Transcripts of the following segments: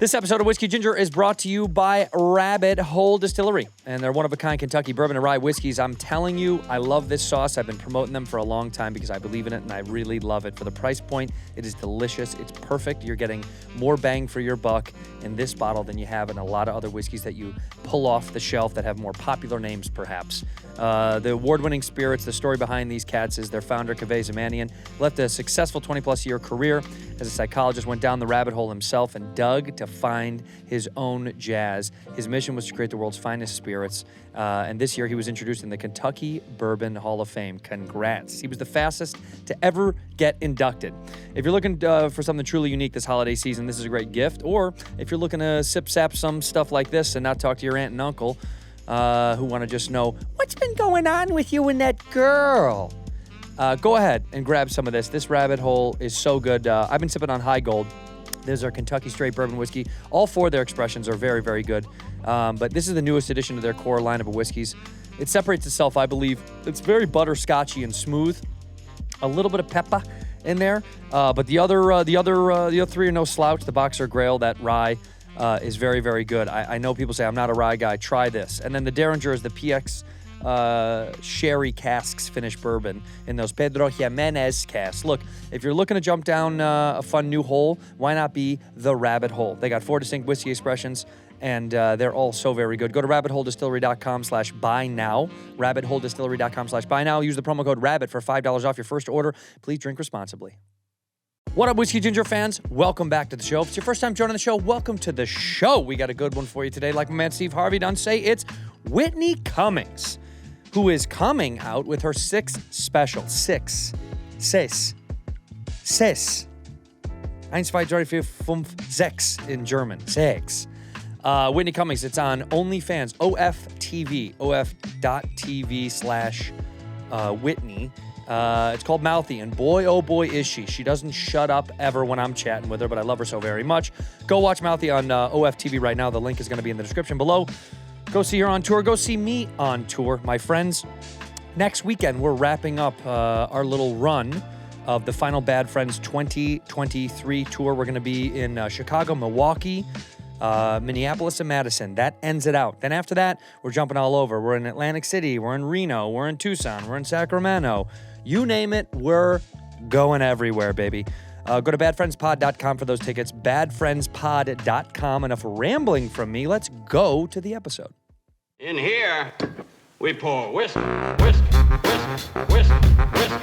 This episode of Whiskey Ginger is brought to you by Rabbit Hole Distillery, and they're one-of-a-kind Kentucky bourbon and rye whiskeys. I'm telling you, I love this sauce. I've been promoting them for a long time because I believe in it, and I really love it. For the price point, it is delicious. It's perfect. You're getting more bang for your buck in this bottle than you have in a lot of other whiskeys that you pull off the shelf that have more popular names, perhaps. The award-winning spirits, the story behind these cats is their founder, Kaveh Zamanian, left a successful 20-plus year career as a psychologist, went down the rabbit hole himself and dug to find his own jazz. His mission was to create the world's finest spirits, and this year he was introduced in the Kentucky Bourbon Hall of Fame. Congrats. He was the fastest to ever get inducted. If you're looking for something truly unique this holiday season, this is a great gift. Or if you're looking to sip-sap some stuff like this and not talk to your aunt and uncle who want to just know, what's been going on with you and that girl? Go ahead and grab some of this. This rabbit hole is so good. I've been sipping on High Gold. There's our Kentucky Straight Bourbon Whiskey. All four of their expressions are very, very good. But this is the newest addition to their core lineup of whiskeys. It separates itself, I believe. It's very butterscotchy and smooth. A little bit of pepper in there. But the other three are no slouch. The Boxer Grail, that rye, is very, very good. I know people say, I'm not a rye guy. Try this. And then the Derringer is the PX sherry casks finished bourbon in those Pedro Jimenez casks. Look, if you're looking to jump down a fun new hole, why not be the Rabbit Hole? They got 4 distinct whiskey expressions, and they're all so very good. Go to rabbitholedistillery.com/buy now. Rabbitholedistillery.com/buy now. Use the promo code RABBIT for $5 off your first order. Please drink responsibly. What up, Whiskey Ginger fans? Welcome back to the show. If it's your first time joining the show, welcome to the show. We got a good one for you today. Like my man Steve Harvey done say, it's Whitney Cummings, who is coming out with her 6th special. 6. 6. 6. 1, 2, 3, 4, 5, 6 in German. 6. Whitney Cummings, it's on OnlyFans, OFTV, OF.TV/Whitney. It's called Mouthy, and boy, oh boy, is she. She doesn't shut up ever when I'm chatting with her, but I love her so very much. Go watch Mouthy on OFTV right now. The link is going to be in the description below. Go see her on tour. Go see me on tour, my friends. Next weekend, we're wrapping up our little run of the Final Bad Friends 2023 tour. We're going to be in Chicago, Milwaukee, Minneapolis, and Madison. That ends it out. Then after that, we're jumping all over. We're in Atlantic City. We're in Reno. We're in Tucson. We're in Sacramento. You name it, we're going everywhere, baby. Go to badfriendspod.com for those tickets. Badfriendspod.com. Enough rambling from me. Let's go to the episode. In here, we pour whisk, whisk, whisk, whisk, whisk.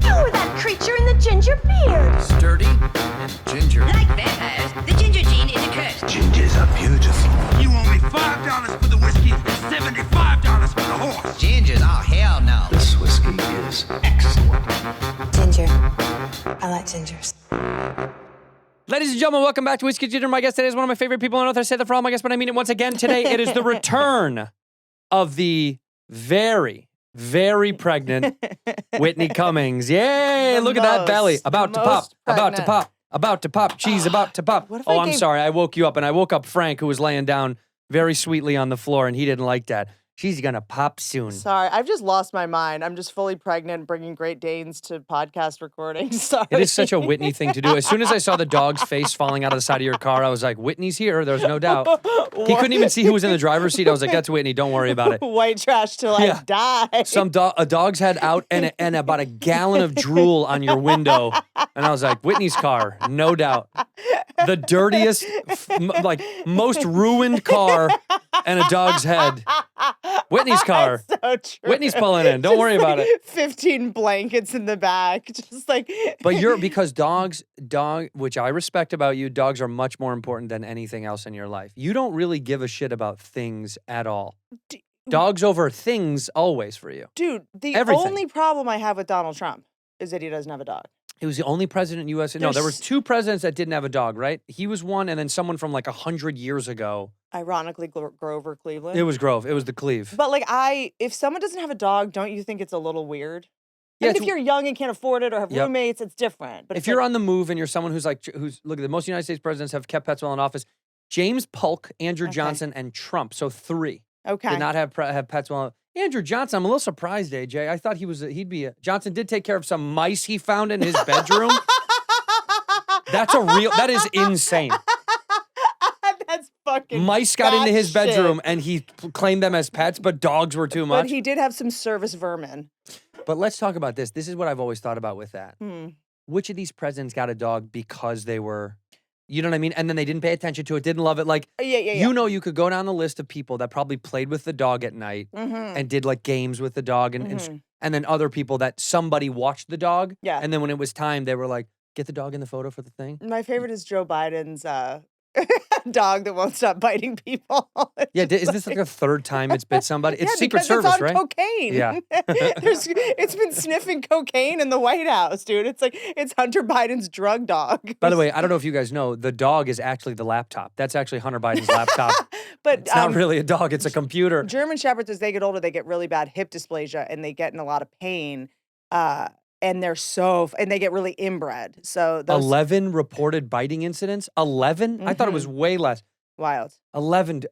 You were that creature in the ginger beard. Sturdy and ginger. Like vampires, the ginger gene is a curse. Gingers are beautiful. You owe me $5 for the whiskey and $75 for the horse. Gingers? Oh, hell no. This whiskey is excellent. Ginger. I like gingers. Ladies and gentlemen, welcome back to Whiskey Ginger. My guest today is one of my favorite people on earth. I say that for all my guests, but I mean it once again today. It is the return of the very, very pregnant Whitney Cummings. Yay! Look at that belly. About to pop. About to pop. About to pop. Cheese about to pop. Oh, I'm sorry. I woke you up, and I woke up Frank, who was laying down very sweetly on the floor, and he didn't like that. She's gonna pop soon. Sorry, I've just lost my mind. I'm just fully pregnant, bringing Great Danes to podcast recordings. Sorry. It is such a Whitney thing to do. As soon as I saw the dog's face falling out of the side of your car, I was like, Whitney's here. There's no doubt. He couldn't even see who was in the driver's seat. I was like, that's Whitney. Don't worry about it. White trash till I die. A dog's head out and about a gallon of drool on your window. And I was like, Whitney's car, no doubt. The dirtiest, most ruined car and a dog's head. Whitney's car. So true. Whitney's pulling in. Don't worry about it. 15 blankets in the back. Just like. But because which I respect about you, dogs are much more important than anything else in your life. You don't really give a shit about things at all. Dogs over things always for you. Dude, the Everything. only problem I have with Donald Trump is that he doesn't have a dog. He was the only president in U.S. No, there were 2 presidents that didn't have a dog, right? He was one, and then someone from like 100 years ago. Ironically, Grover Cleveland. It was Grove. It was the Cleve. But if someone doesn't have a dog, don't you think it's a little weird? Yeah, if you're young and can't afford it or have roommates, it's different. But if you're on the move and you're someone who's look at the most United States presidents have kept pets while in office. James Polk, Andrew Johnson, and Trump. So 3 did not have pets while. Andrew Johnson, I'm a little surprised, AJ. I thought Johnson did take care of some mice he found in his bedroom. That is insane. fucking Mice got into his batshit. bedroom and he claimed them as pets, but dogs were too much. But he did have some service vermin. But let's talk about this. This is what I've always thought about with that. Hmm. Which of these presidents got a dog because they were, you know what I mean? And then they didn't pay attention to it, didn't love it. Like, Yeah. you know, you could go down the list of people that probably played with the dog at night and did like games with the dog. And then other people that somebody watched the dog. Yeah. And then when it was time, they were like, get the dog in the photo for the thing. My favorite is Joe Biden's dog that won't stop biting people. Yeah, is this like a third time it's bit somebody? It's Yeah, Secret because Service, it's on right? cocaine. Yeah. It's been sniffing cocaine in the White House, dude. It's like it's Hunter Biden's drug dog. By the way, I don't know if you guys know, the dog is actually the laptop. That's actually Hunter Biden's laptop. But It's not really a dog, it's a computer. German Shepherds, as they get older, they get really bad hip dysplasia and they get in a lot of pain. And they're and they get really inbred. So those 11 reported biting incidents? 11? I thought it was way less. wild. 11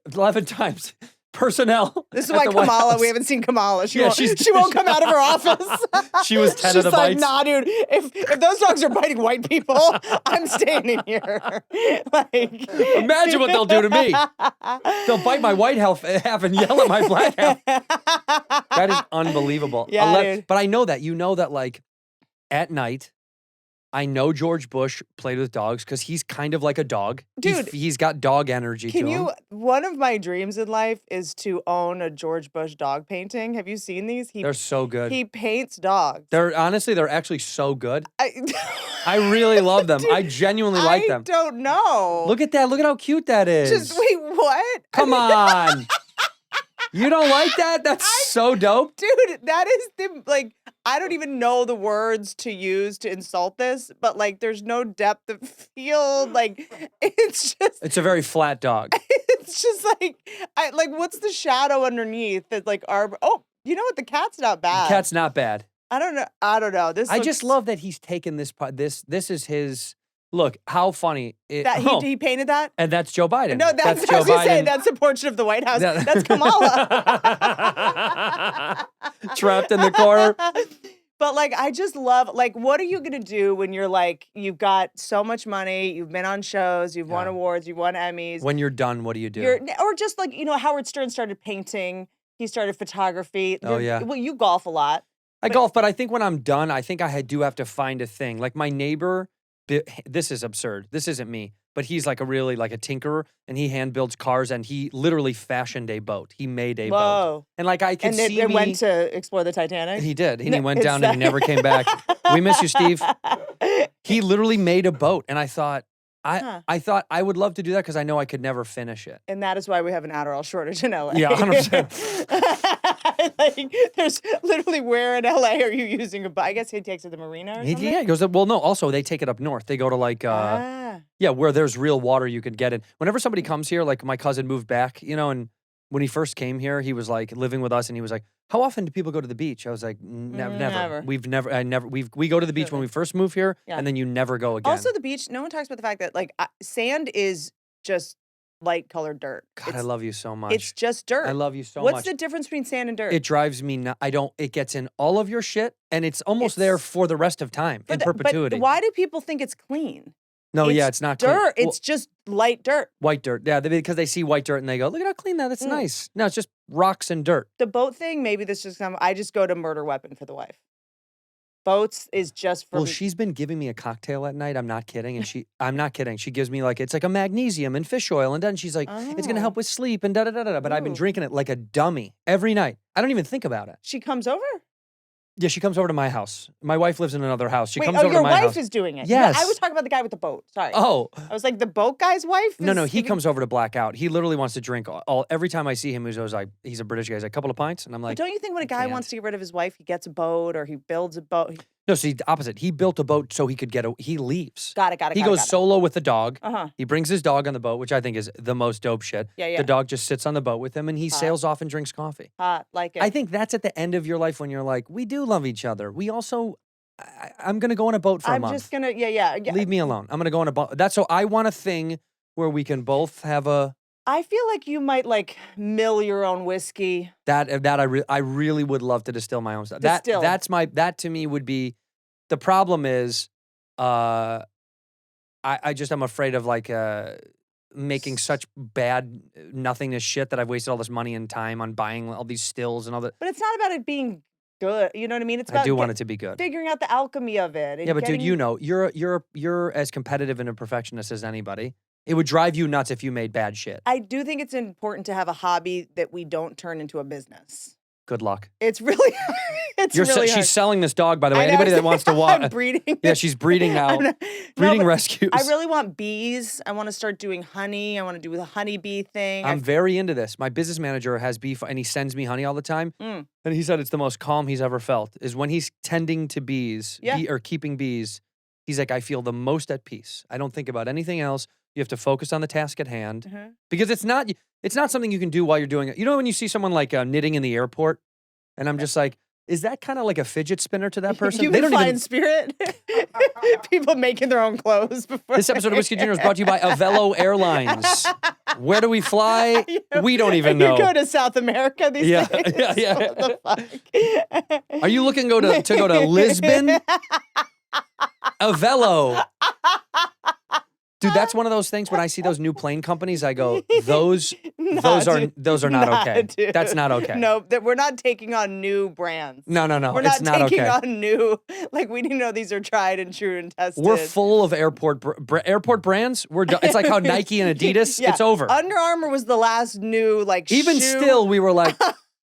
times. Personnel. This is at why the White Kamala, House. we haven't seen Kamala. She Yeah, won't come out of her office. She was 10 of She's the like, bites. nah, dude, if those dogs are biting white people, I'm staying in here. Like, Imagine what they'll do to me. They'll bite my white half and yell at my black half. That is unbelievable. Yeah, dude. But I know that. You know that, like, at night, I know George Bush played with dogs because he's kind of like a dog. Dude. He's got dog energy to him. One of my dreams in life is to own a George Bush dog painting. Have you seen these? They're so good. He paints dogs. They're actually so good. I really love them. Dude, I genuinely like them. I don't know. Look at that. Look at how cute that is. Just wait, what? Come on. You don't like that? That's so dope. Dude, that is the, I don't even know the words to use to insult this, but, there's no depth of field. It's just, It's a very flat dog. it's just what's the shadow underneath that, oh, you know what? The cat's not bad. Cat's not bad. I don't know. I just love that he's taken this part. This is his. Look, how funny. That he painted that? And that's Joe Biden. No, that's Joe I was gonna say, Biden. that's a portrait of the White House. Yeah. That's Kamala. Trapped in the corner. But I just love, what are you going to do when you're you've got so much money, you've been on shows, you've won awards, you've won Emmys. When you're done, what do you do? Or just Howard Stern started painting, he started photography. Oh, yeah. Well, you golf a lot. I golf, but I think when I'm done, I think I do have to find a thing. Like my neighbor, this is absurd. This isn't me, but he's a tinkerer, and he hand builds cars, and he literally fashioned a boat. He made a boat. And I could see it went to explore the Titanic? He did. And he went down and he never came back. We miss you, Steve. He literally made a boat, and I thought, I thought I would love to do that because I know I could never finish it. And that is why we have an Adderall shortage in LA. Yeah, 100%. There's literally, where in LA are you using a boat? I guess he takes it to the marina or something? Yeah, he goes, well, no, also they take it up north. They go to where there's real water you could get in. Whenever somebody comes here, my cousin moved back, and when he first came here, he was living with us, and he was like, how often do people go to the beach? I was like, never. We go to the beach when we first move here, and then you never go again. Also, the beach, no one talks about the fact that sand is just light colored dirt. God, I love you so much. It's just dirt. I love you so much. What's the difference between sand and dirt? It drives me nuts. It gets in all of your shit, and it's almost there for the rest of time, in perpetuity. But why do people think it's clean? No, it's not dirt. clean. It's just light dirt. White dirt. Yeah, because they see white dirt and they go, look at how clean that is. That's nice. No, it's just rocks and dirt. The boat thing, maybe this just I just go to murder weapon for the wife. Boats is just for Well, she's been giving me a cocktail at night. I'm not kidding. And I'm not kidding. She gives me it's a magnesium and fish oil. And then she's like, it's going to help with sleep and da-da-da-da-da. But I've been drinking it like a dummy every night. I don't even think about it. She comes over? Yeah, she comes over to my house. My wife lives in another house. She Wait, comes over to your my wife house. is doing it. Yes. No, I was talking about the guy with the boat. Sorry. Oh. I was like, the boat guy's wife? No, he comes over to black out. He literally wants to drink every time I see him, he's always like, he's a British guy. He's like, a couple of pints. And I'm like, but don't you think when a guy wants to get rid of his wife, he gets a boat or he builds a boat? No, see, the opposite. He built a boat so he could he leaves. Got it. He goes solo with the dog. Uh-huh. He brings his dog on the boat, which I think is the most dope shit. Yeah. The dog just sits on the boat with him and he sails off and drinks coffee. Like it. I think that's at the end of your life when you're like, we do love each other. We also, I'm going to go on a boat for a month. I'm just going to, yeah. Leave me alone. I'm going to go on a boat. So I want a thing where we can both have a. I feel like you might mill your own whiskey. That I really would love to distill my own stuff. That to me would be. The problem is, I'm afraid of making such bad nothingness shit that I've wasted all this money and time on buying all these stills and all that. But it's not about it being good. You know what I mean? It's about I do want it to be good. figuring out the alchemy of it. And Yeah, but dude, getting- you know, you're as competitive and a perfectionist as anybody. It would drive you nuts if you made bad shit. I do think it's important to have a hobby that we don't turn into a business. Good luck. It's really, She's selling this dog, by the way. I know, Anybody that wants to I'm watch. breeding. Yeah, she's breeding now. No, Breeding but rescues. I really want bees. I want to start doing honey. I want to do the honeybee thing. I'm very into this. My business manager has beef and he sends me honey all the time. Mm. And he said it's the most calm he's ever felt is when he's tending to bees or keeping bees. He's like, I feel the most at peace. I don't think about anything else. You have to focus on the task at hand because it's not something you can do while you're doing it. You know, when you see someone like knitting in the airport and I'm just like, is that kind of like a fidget spinner to that person? They don't even spirit. People making their own clothes before. This episode of Whiskey Junior is brought to you by Avello Airlines. Where do we fly? We don't even know. You go to South America these days. Yeah. What the fuck? Are you looking to go to Lisbon? Avello. Dude, that's one of those things when I see those new plane companies, I go, those are not okay. Dude. That's not okay. No, we're not taking on new brands. No. We're it's not not taking okay. on new, like we didn't know these are tried and true and tested. We're full of airport brands. We're done. It's like how Nike and Adidas, it's over. Under Armour was the last new Even shoe. still, we were like,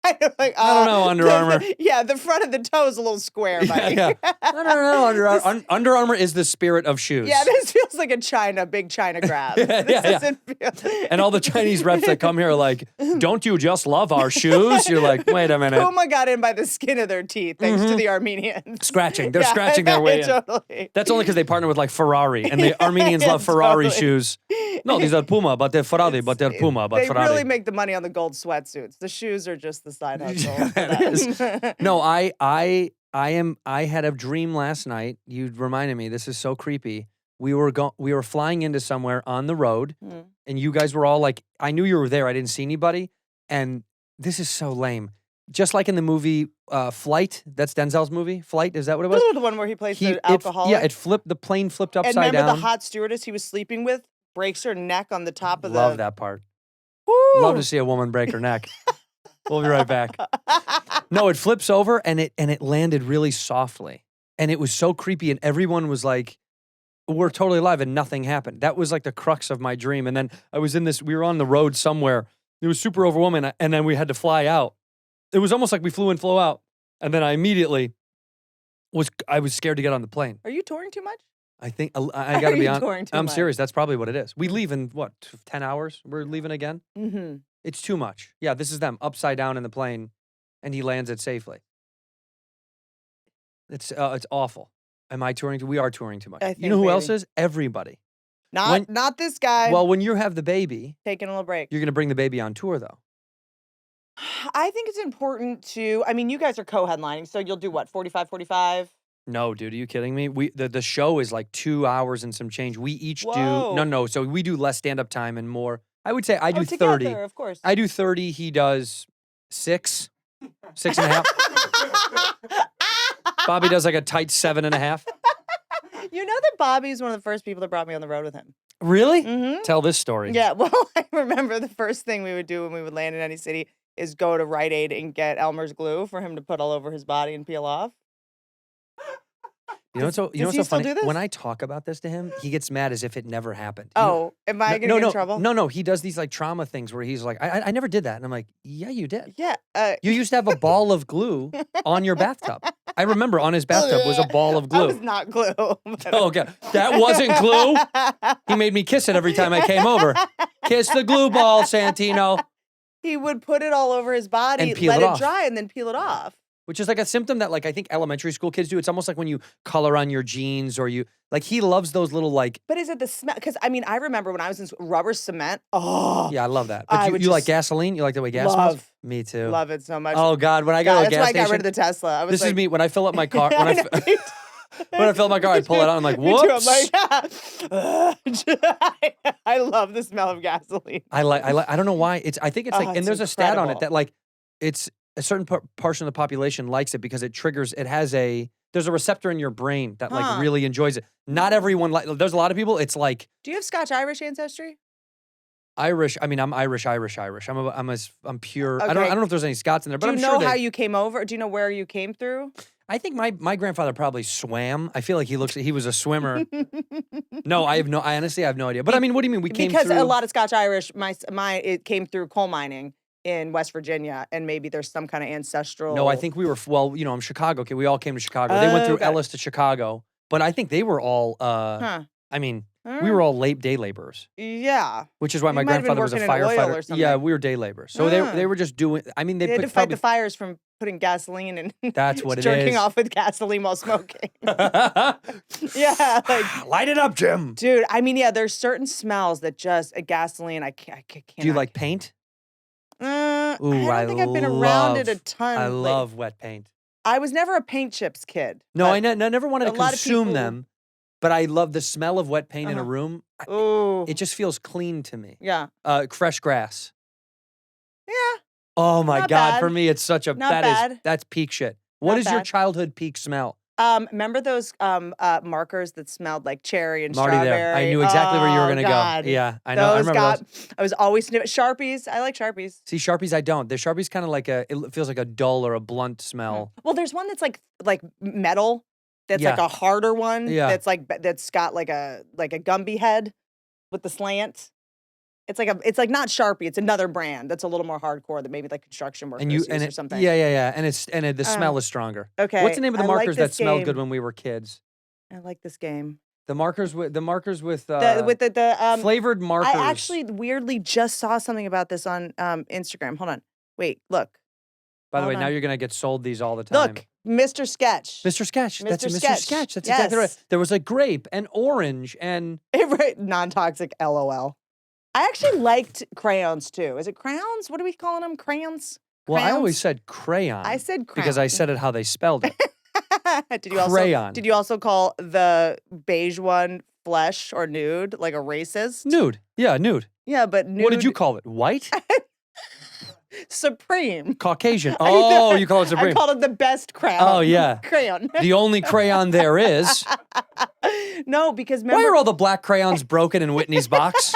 I don't know, Under Armour. The front of the toe is a little square, Mike. yeah. I don't know. Under Armour is the spirit of shoes. Yeah, this feels like a big China grab. This doesn't feel... And all the Chinese reps that come here are like, don't you just love our shoes? You're like, wait a minute. Puma got in by the skin of their teeth thanks to the Armenians. Scratching. They're scratching their way in. Totally. That's only because they partner with like Ferrari, and the Armenians love Ferrari shoes. No, these are Puma, but they're Ferrari, but they're Puma, but they Ferrari. really make the money on the gold sweatsuits. The shoes are just the side hustle. It is. No, I had a dream last night. You reminded me. This is so creepy. We were flying into somewhere on the road, and you guys were all like, I knew you were there. I didn't see anybody, and this is so lame. Just like in the movie Flight, that's Denzel's movie. Flight, is that what it was? The one where he plays the alcoholic. The plane flipped upside and remember down. the hot stewardess he was sleeping with breaks her neck on the top of Love that part. Woo! Love to see a woman break her neck. We'll be right back. No, it flips over and it landed really softly. And it was so creepy and everyone was like, we're totally alive and nothing happened. That was like the crux of my dream. And then we were on the road somewhere. It was super overwhelming and then we had to fly out. It was almost like we flew in, flew out. And then I immediately was scared to get on the plane. Are you touring too much? I think I got to be honest. I'm much? serious. That's probably what it is. We leave in 10 hours? We're leaving again? Mm-hmm. It's too much. Yeah, this is them upside down in the plane, and he lands it safely. It's awful. Am I touring? We are touring too much. You know who else is? Everybody. Not this guy. Well, when you have the baby, taking a little break. You're going to bring the baby on tour, though. I think it's important to. I mean, you guys are co-headlining, so you'll do what? 45? No, dude, are you kidding me? The show is like 2 hours and some change. We each do no. So we do less stand-up time and more. I would say I do 30. Of course. I do 30. He does 6 and a half. Bobby does like a tight 7.5. You know that Bobby's one of the first people that brought me on the road with him. Really? Mm-hmm. Tell this story. Yeah, well, I remember the first thing we would do when we would land in any city is go to Rite Aid and get Elmer's glue for him to put all over his body and peel off. You know what's so funny? Do this? When I talk about this to him, he gets mad as if it never happened. Am I going to get in trouble? No. He does these like trauma things where he's like, I never did that. And I'm like, yeah, you did. Yeah. You used to have a ball of glue on your bathtub. I remember on his bathtub was a ball of glue. That was not glue. Oh, okay. That wasn't glue. He made me kiss it every time I came over. Kiss the glue ball, Santino. He would put it all over his body, and let it dry, and then peel it off. Which is like a symptom that like I think elementary school kids do. It's almost like when you color on your jeans or you like he loves those little like. But is it the smell? Because I mean, I remember when I was in rubber cement. Oh, yeah, I love that. But you like gasoline? You like the way gas smells? Me too. Love it so much. Oh God, when I go to a gas that's why station, I got rid of the Tesla. This is me when I fill up my car. When I fill up my car, I pull it out. I'm like, whoops. I'm like, I love the smell of gasoline. I don't know why. I think it's like, and there's a stat on it that like, it's a certain portion of the population likes it because it triggers. There's a receptor in your brain that like really enjoys it. Not everyone there's a lot of people. It's like. Do you have Scotch-Irish ancestry? Irish. I mean, I'm Irish. I'm pure. I Okay. don't know if there's any Scots in there, but Do I'm you sure know how you came over? Do you know where you came through? I think my grandfather probably swam. I feel like he was a swimmer. No, I honestly have no idea. But I mean, what do you mean we came Because through? a lot of Scotch Irish, it came through coal mining in West Virginia, and maybe there's some kind of ancestral. No, I think we were. Well, I'm Chicago. Okay, we all came to Chicago. They went through Okay. Ellis to Chicago, but I think they were all. I mean, we were all day laborers, Yeah. which is why my You might have been grandfather was a working in oil or firefighter. something. Yeah, we were day laborers. So they were just doing. I mean, They had to put fight probably. the fires from putting gasoline and That's what it jerking is. off with gasoline while smoking. Yeah, like Light it up, Jim. dude. I mean, yeah, there's certain smells that just gasoline. I can't. Do you like paint? Ooh, Ooh, I don't think I've been around it a ton. I like- love wet paint. I was never a paint chips kid. No, but- I never wanted to a lot of consume people- them, but I love the smell of wet paint in a Uh-huh. room. Ooh, It just feels clean to me. yeah, Fresh grass. yeah. Oh my Not God! bad. For me, it's such a Not that bad. is that's peak shit. What Not is your bad. childhood peak smell? Remember those markers that smelled like cherry and Marty strawberry? there. I knew exactly where you were Oh, gonna God. go. Yeah, I know. I Those remember those. I was always Sharpies. I like Sharpies. See, Sharpies, I don't. The Sharpies kind of like it feels like a dull or a blunt smell. Well, there's one that's like metal. That's Yeah. like a harder one. Yeah. That's got like a Gumby head with the slant. It's like not Sharpie. It's another brand that's a little more hardcore that maybe like construction workers use or something. Yeah, and the smell is stronger. Okay. What's the name of the I like markers that this smelled game. good when we were kids? I like this game. The markers with flavored markers. I actually weirdly just saw something about this on Instagram. Hold on. Wait, look. By the way, hold now on. you're gonna get sold these all the time. Look, Mr. Sketch. Mr. Sketch. That's a Mr. Mr. Sketch. Sketch. That's exactly right. Yes. There was like grape and orange and Right, non-toxic LOL. I actually liked crayons too. Is it crayons? What are we calling them? Crayons? well, I always Crayons? said crayon. I said crayon. because I said it how they spelled it. Crayon. Crayon. Did you also call the beige one flesh or nude, like a racist? Nude. Yeah, nude. Yeah, but nude. What did you call it? White? Supreme. Caucasian. Oh, you call it I supreme. called it the best crayon. Oh, yeah. Crayon. The only crayon there is. No, because Why remember. are all the black crayons broken in Whitney's box?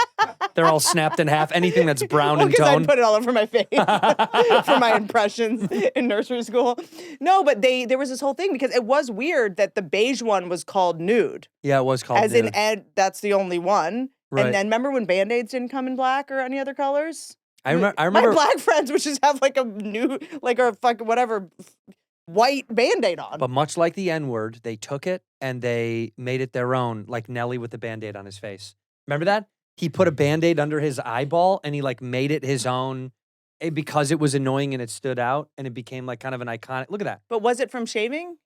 They're all snapped in half. Anything that's brown in because I tone. put it all over my face for my impressions in nursery school. No, but there was this whole thing because it was weird that the beige one was called nude. Yeah, it was called As nude. in, Ed, that's the only one. Right. And then remember when Band-Aids didn't come in black or any other colors? I remember. My black friends would just have like a new, like a fucking whatever white Band-Aid on. But much like the N-word, they took it and they made it their own, like Nelly with the Band-Aid on his face. Remember that? He put a Band-Aid under his eyeball and he like made it his own because it was annoying and it stood out and it became like kind of an iconic. Look at that. But was it from shaving?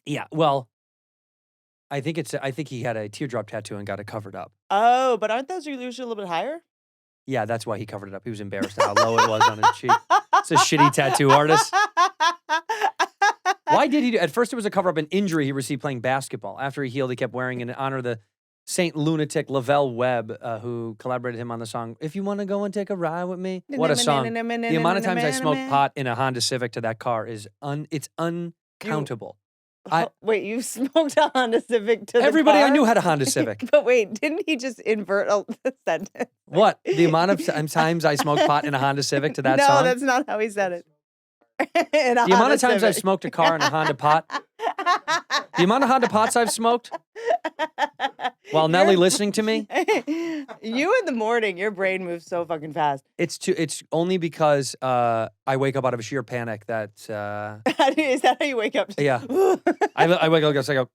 Yeah, well, I think he had a teardrop tattoo and got it covered up. Oh, but aren't those usually a little bit higher? Yeah, that's why he covered it up. He was embarrassed at how low it was on his cheek. It's a shitty tattoo artist. Why did he do? At first, it was a cover up an injury he received playing basketball. After he healed, he kept wearing it in honor of the Saint Lunatic Lavelle Webb, who collaborated him on the song "If You Want to Go and Take a Ride with Me." What a song! The amount of times I smoked pot in a Honda Civic to that car is uncountable. Wait, you smoked a Honda Civic to Everybody the I car? knew had a Honda Civic. But wait, didn't he just invert a sentence? What? The amount of times I smoked pot in a Honda Civic to that no, song? that's not how he said it. The The amount of times I've smoked a car in a Honda pot. The amount of Honda pots I've smoked while Nelly listening to me. You in the morning, your brain moves so fucking fast. It's only because I wake up out of a sheer panic that Is that how you wake up? yeah. I wake up and I go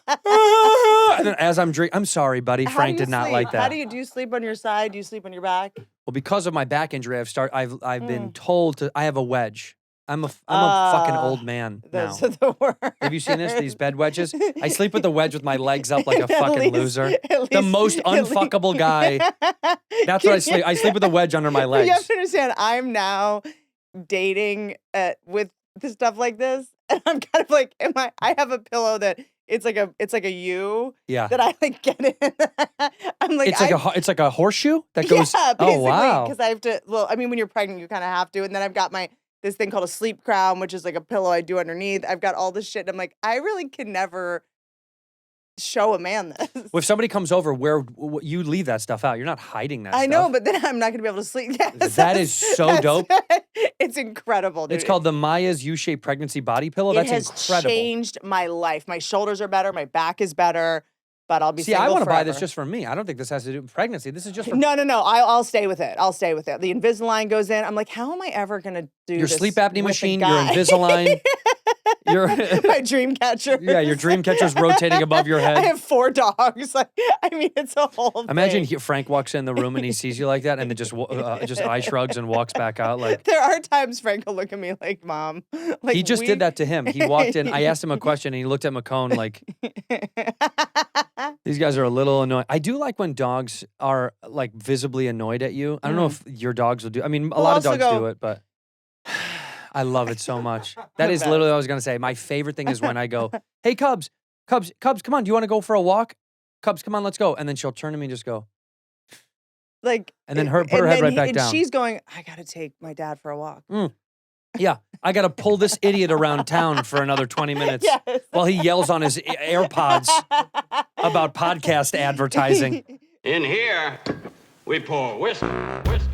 and then as I'm drinking, I'm sorry, buddy. How Frank do you did not sleep? like that. How do you sleep on your side? Do you sleep on your back? Well, because of my back injury, I've been told to. I have a wedge. I'm a fucking old man now. Those are the worst. Have you seen this? These bed wedges? I sleep with the wedge with my legs up like a At fucking least- loser. at The least- most at least- unfuckable guy. That's what I sleep. I sleep with a wedge under my You legs. have to understand, I'm now dating with the stuff like this, and I'm kind of like, I have a pillow that it's like a U Yeah. that I like get in. I'm like, It's like a horseshoe that goes. yeah, Oh basically, wow. because I have to. Well, I mean, when you're pregnant, you kind of have to, and then I've got this thing called a sleep crown, which is like a pillow I do underneath. I've got all this shit, and I'm like, I really can never show a man this. If somebody comes over, you leave that stuff out. You're not hiding that I stuff. know, but then I'm not going to be able to sleep. Yes, That is so dope. It's incredible, dude. It's called the Maya's U-shaped pregnancy body pillow. That's it has incredible. changed my life. My shoulders are better. My back is better. But I'll be See, single I want to buy forever. this just for me. I don't think this has to do with pregnancy. This is just for No. I'll stay with it. I'll stay with it. The Invisalign goes in. I'm like, how am I ever going to do your this sleep apnea with a machine, your guy? Invisalign, your My dream catcher. yeah, your dream catcher's rotating above your head. I have 4 dogs. Like, I mean, it's a whole Imagine thing. Frank walks in the room and he sees you like that, and then just eye shrugs and walks back out. Like There are times Frank will look at me like, Mom. Like, he just did that to him. He walked in. I asked him a question, and he looked at McCone like, these guys are a little annoying. I do like when dogs are like visibly annoyed at you. I don't know if your dogs will do. I mean, a lot of dogs do it, but I love it so much. That is literally what I was gonna say. My favorite thing is when I go, "Hey, Cubs, come on. Do you want to go for a walk? Cubs, come on, let's go." And then she'll turn to me and just go, like, and then put her head right back down. She's going, I gotta take my dad for a walk. Yeah, I got to pull this idiot around town for another 20 minutes Yes. while he yells on his AirPods about podcast advertising. In here, we pour whiskey.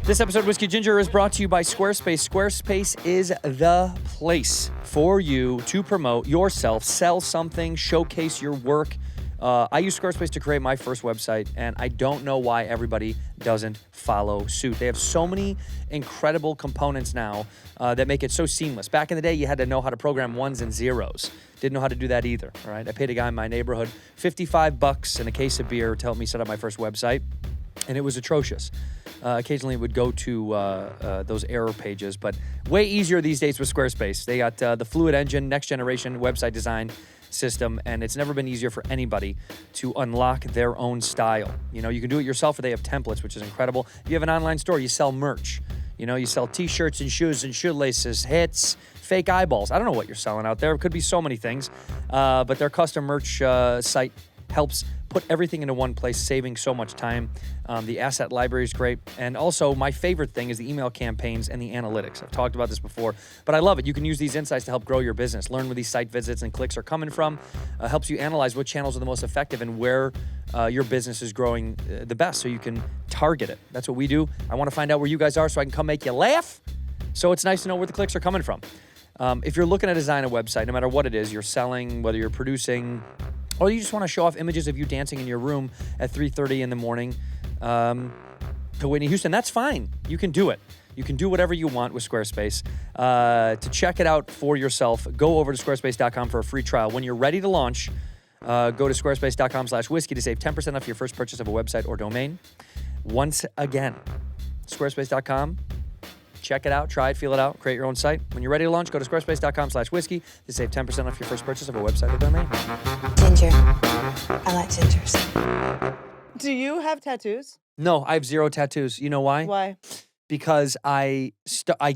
This episode of Whiskey Ginger is brought to you by Squarespace. Squarespace is the place for you to promote yourself, sell something, showcase your work. I use Squarespace to create my first website, and I don't know why everybody doesn't follow suit. They have so many incredible components now that make it so seamless. Back in the day, you had to know how to program ones and zeros. Didn't know how to do that either, all right? I paid a guy in my neighborhood $55 and a case of beer to help me set up my first website, and it was atrocious. Occasionally, it would go to those error pages, but way easier these days with Squarespace. They got the Fluid Engine, next generation website design system, and it's never been easier for anybody to unlock their own style. You know, you can do it yourself, or they have templates, which is incredible. If you have an online store, you sell merch. You know, you sell t-shirts and shoes and shoelaces, hits, fake eyeballs. I don't know what you're selling out there. It could be so many things, but their custom merch site helps put everything into one place, saving so much time. The asset library is great. And also, my favorite thing is the email campaigns and the analytics. I've talked about this before, but I love it. You can use these insights to help grow your business, learn where these site visits and clicks are coming from, helps you analyze what channels are the most effective and where your business is growing the best so you can target it. That's what we do. I want to find out where you guys are so I can come make you laugh. So it's nice to know where the clicks are coming from. If you're looking to design a website, no matter what it is, you're selling, whether you're producing, or you just want to show off images of you dancing in your room at 3:30 in the morning to Whitney Houston, that's fine. You can do it. You can do whatever you want with Squarespace. To check it out for yourself, go over to squarespace.com for a free trial. When you're ready to launch, go to squarespace.com/whiskey to save 10% off your first purchase of a website or domain. Once again, squarespace.com. Check it out, try it, feel it out, create your own site. When you're ready to launch, go to squarespace.com/whiskey to save 10% off your first purchase of a website or domain. Ginger. I like gingers. Do you have tattoos? No, I have 0 tattoos. You know why? Why? Because I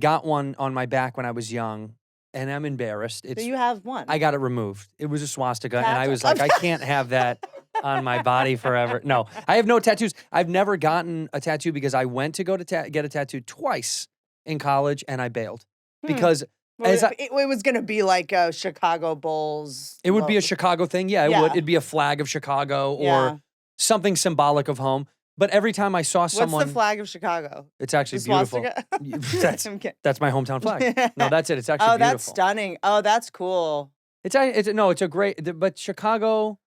got one on my back when I was young, and I'm embarrassed. So you have one. I got it removed. It was a swastika, and I was like, I can't have that on my body forever. No, I have no tattoos. I've never gotten a tattoo because I went to go to get a tattoo twice in college, and I bailed because it was going to be like a Chicago Bulls. It would be a Chicago thing. Yeah, it would. It'd be a flag of Chicago or something symbolic of home. But every time I saw someone... What's the flag of Chicago? It's actually beautiful. That's my hometown flag. No, that's it. It's actually beautiful. Oh, that's stunning. Oh, that's cool. It's a great... But Chicago,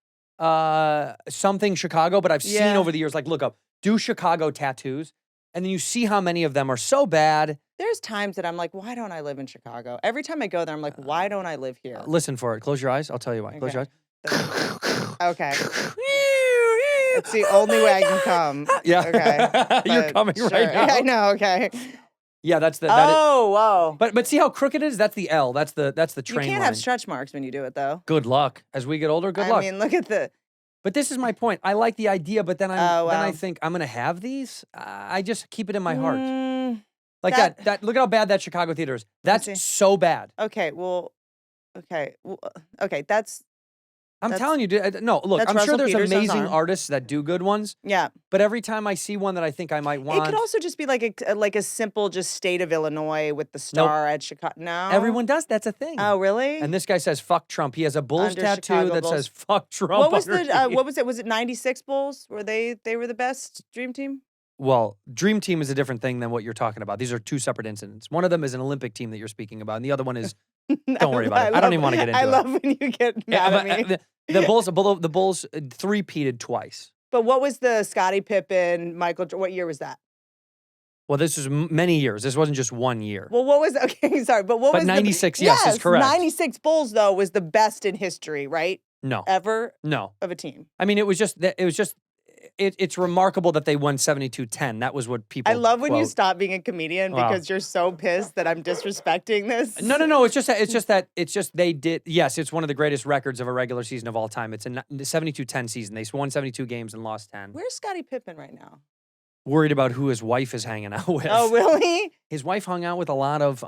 something Chicago, but I've seen over the years, like, look up, do Chicago tattoos, and then you see how many of them are so bad. There's times that I'm like, why don't I live in Chicago? Every time I go there, I'm like, why don't I live here? Listen for it. Close your eyes. I'll tell you why. Close your eyes. Okay. It's the only way I can come. Yeah. Okay. You're coming right now. I know. Okay. Yeah, that's the. Whoa. But see how crooked it is? That's the L. That's the train You can't line. have stretch marks when you do it, though. Good luck. As we get older, good luck. I mean, look at the... But this is my point. I like the idea, but then I think I'm gonna have these. I just keep it in my heart. Like that. Look at how bad that Chicago theater is. That's so bad. Okay. Well. Okay. That's. I'm telling you, dude. No, look, that's I'm sure Russell there's Peterson's amazing arm. artists that do good ones. Yeah. But every time I see one that I think I might want, It could also just be like a simple just state of Illinois with the star at Chicago. No. everyone does. That's a thing. Oh, really? And this guy says "fuck Trump." He has a Bulls Under tattoo Chicago that Bulls. says "fuck Trump." What was underneath. what was it? Was it 96 Bulls? Were they were the best Dream Team? Well, Dream Team is a different thing than what you're talking about. These are two separate incidents. One of them is an Olympic team that you're speaking about, and the other one is don't worry about it. I don't even want to get into it. I love when you get mad at me. The Bulls three-peated twice. But what was the Scottie Pippen, Michael? What year was that? Well, this was many years. This wasn't just 1 year. Well, what was okay? Sorry, but what But was 96, yes, is correct. 96 Bulls though was the best in history, right? No, Ever no. of a team. I mean, it's remarkable that they won 72-10. That was what people. I love when you quote. stop being a comedian Wow. because you're so pissed that I'm disrespecting this. No. It's just they did. Yes, it's one of the greatest records of a regular season of all time. It's a 72-10 season. They won 72 games and lost 10. Where's Scottie Pippen right now? Worried about who his wife is hanging out with. Oh, really? His wife hung out with a lot of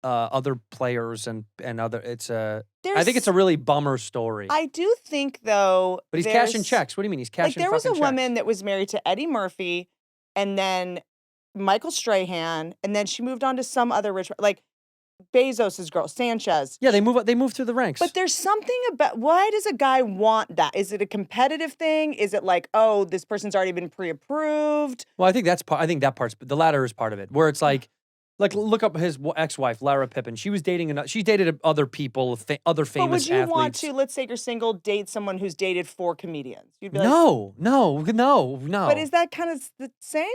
other players and other. I think it's a really bummer story. I do think though, but he's cashing checks. What do you mean he's cashing? Like there was a fucking woman checks? that was married to Eddie Murphy, and then Michael Strahan, and then she moved on to some other rich, like Bezos's girl, Sanchez. Yeah, they move through the ranks. But there's something about why does a guy want that? Is it a competitive thing? Is it like, oh, this person's already been pre-approved? Well, I think that part's the latter is part of it, where it's like look up his ex-wife, Lara Pippen. She was dating she dated other people, other famous But would you athletes. want to, let's say you're single, date someone who's dated 4 comedians? You'd be like, No. But is that kind of the same?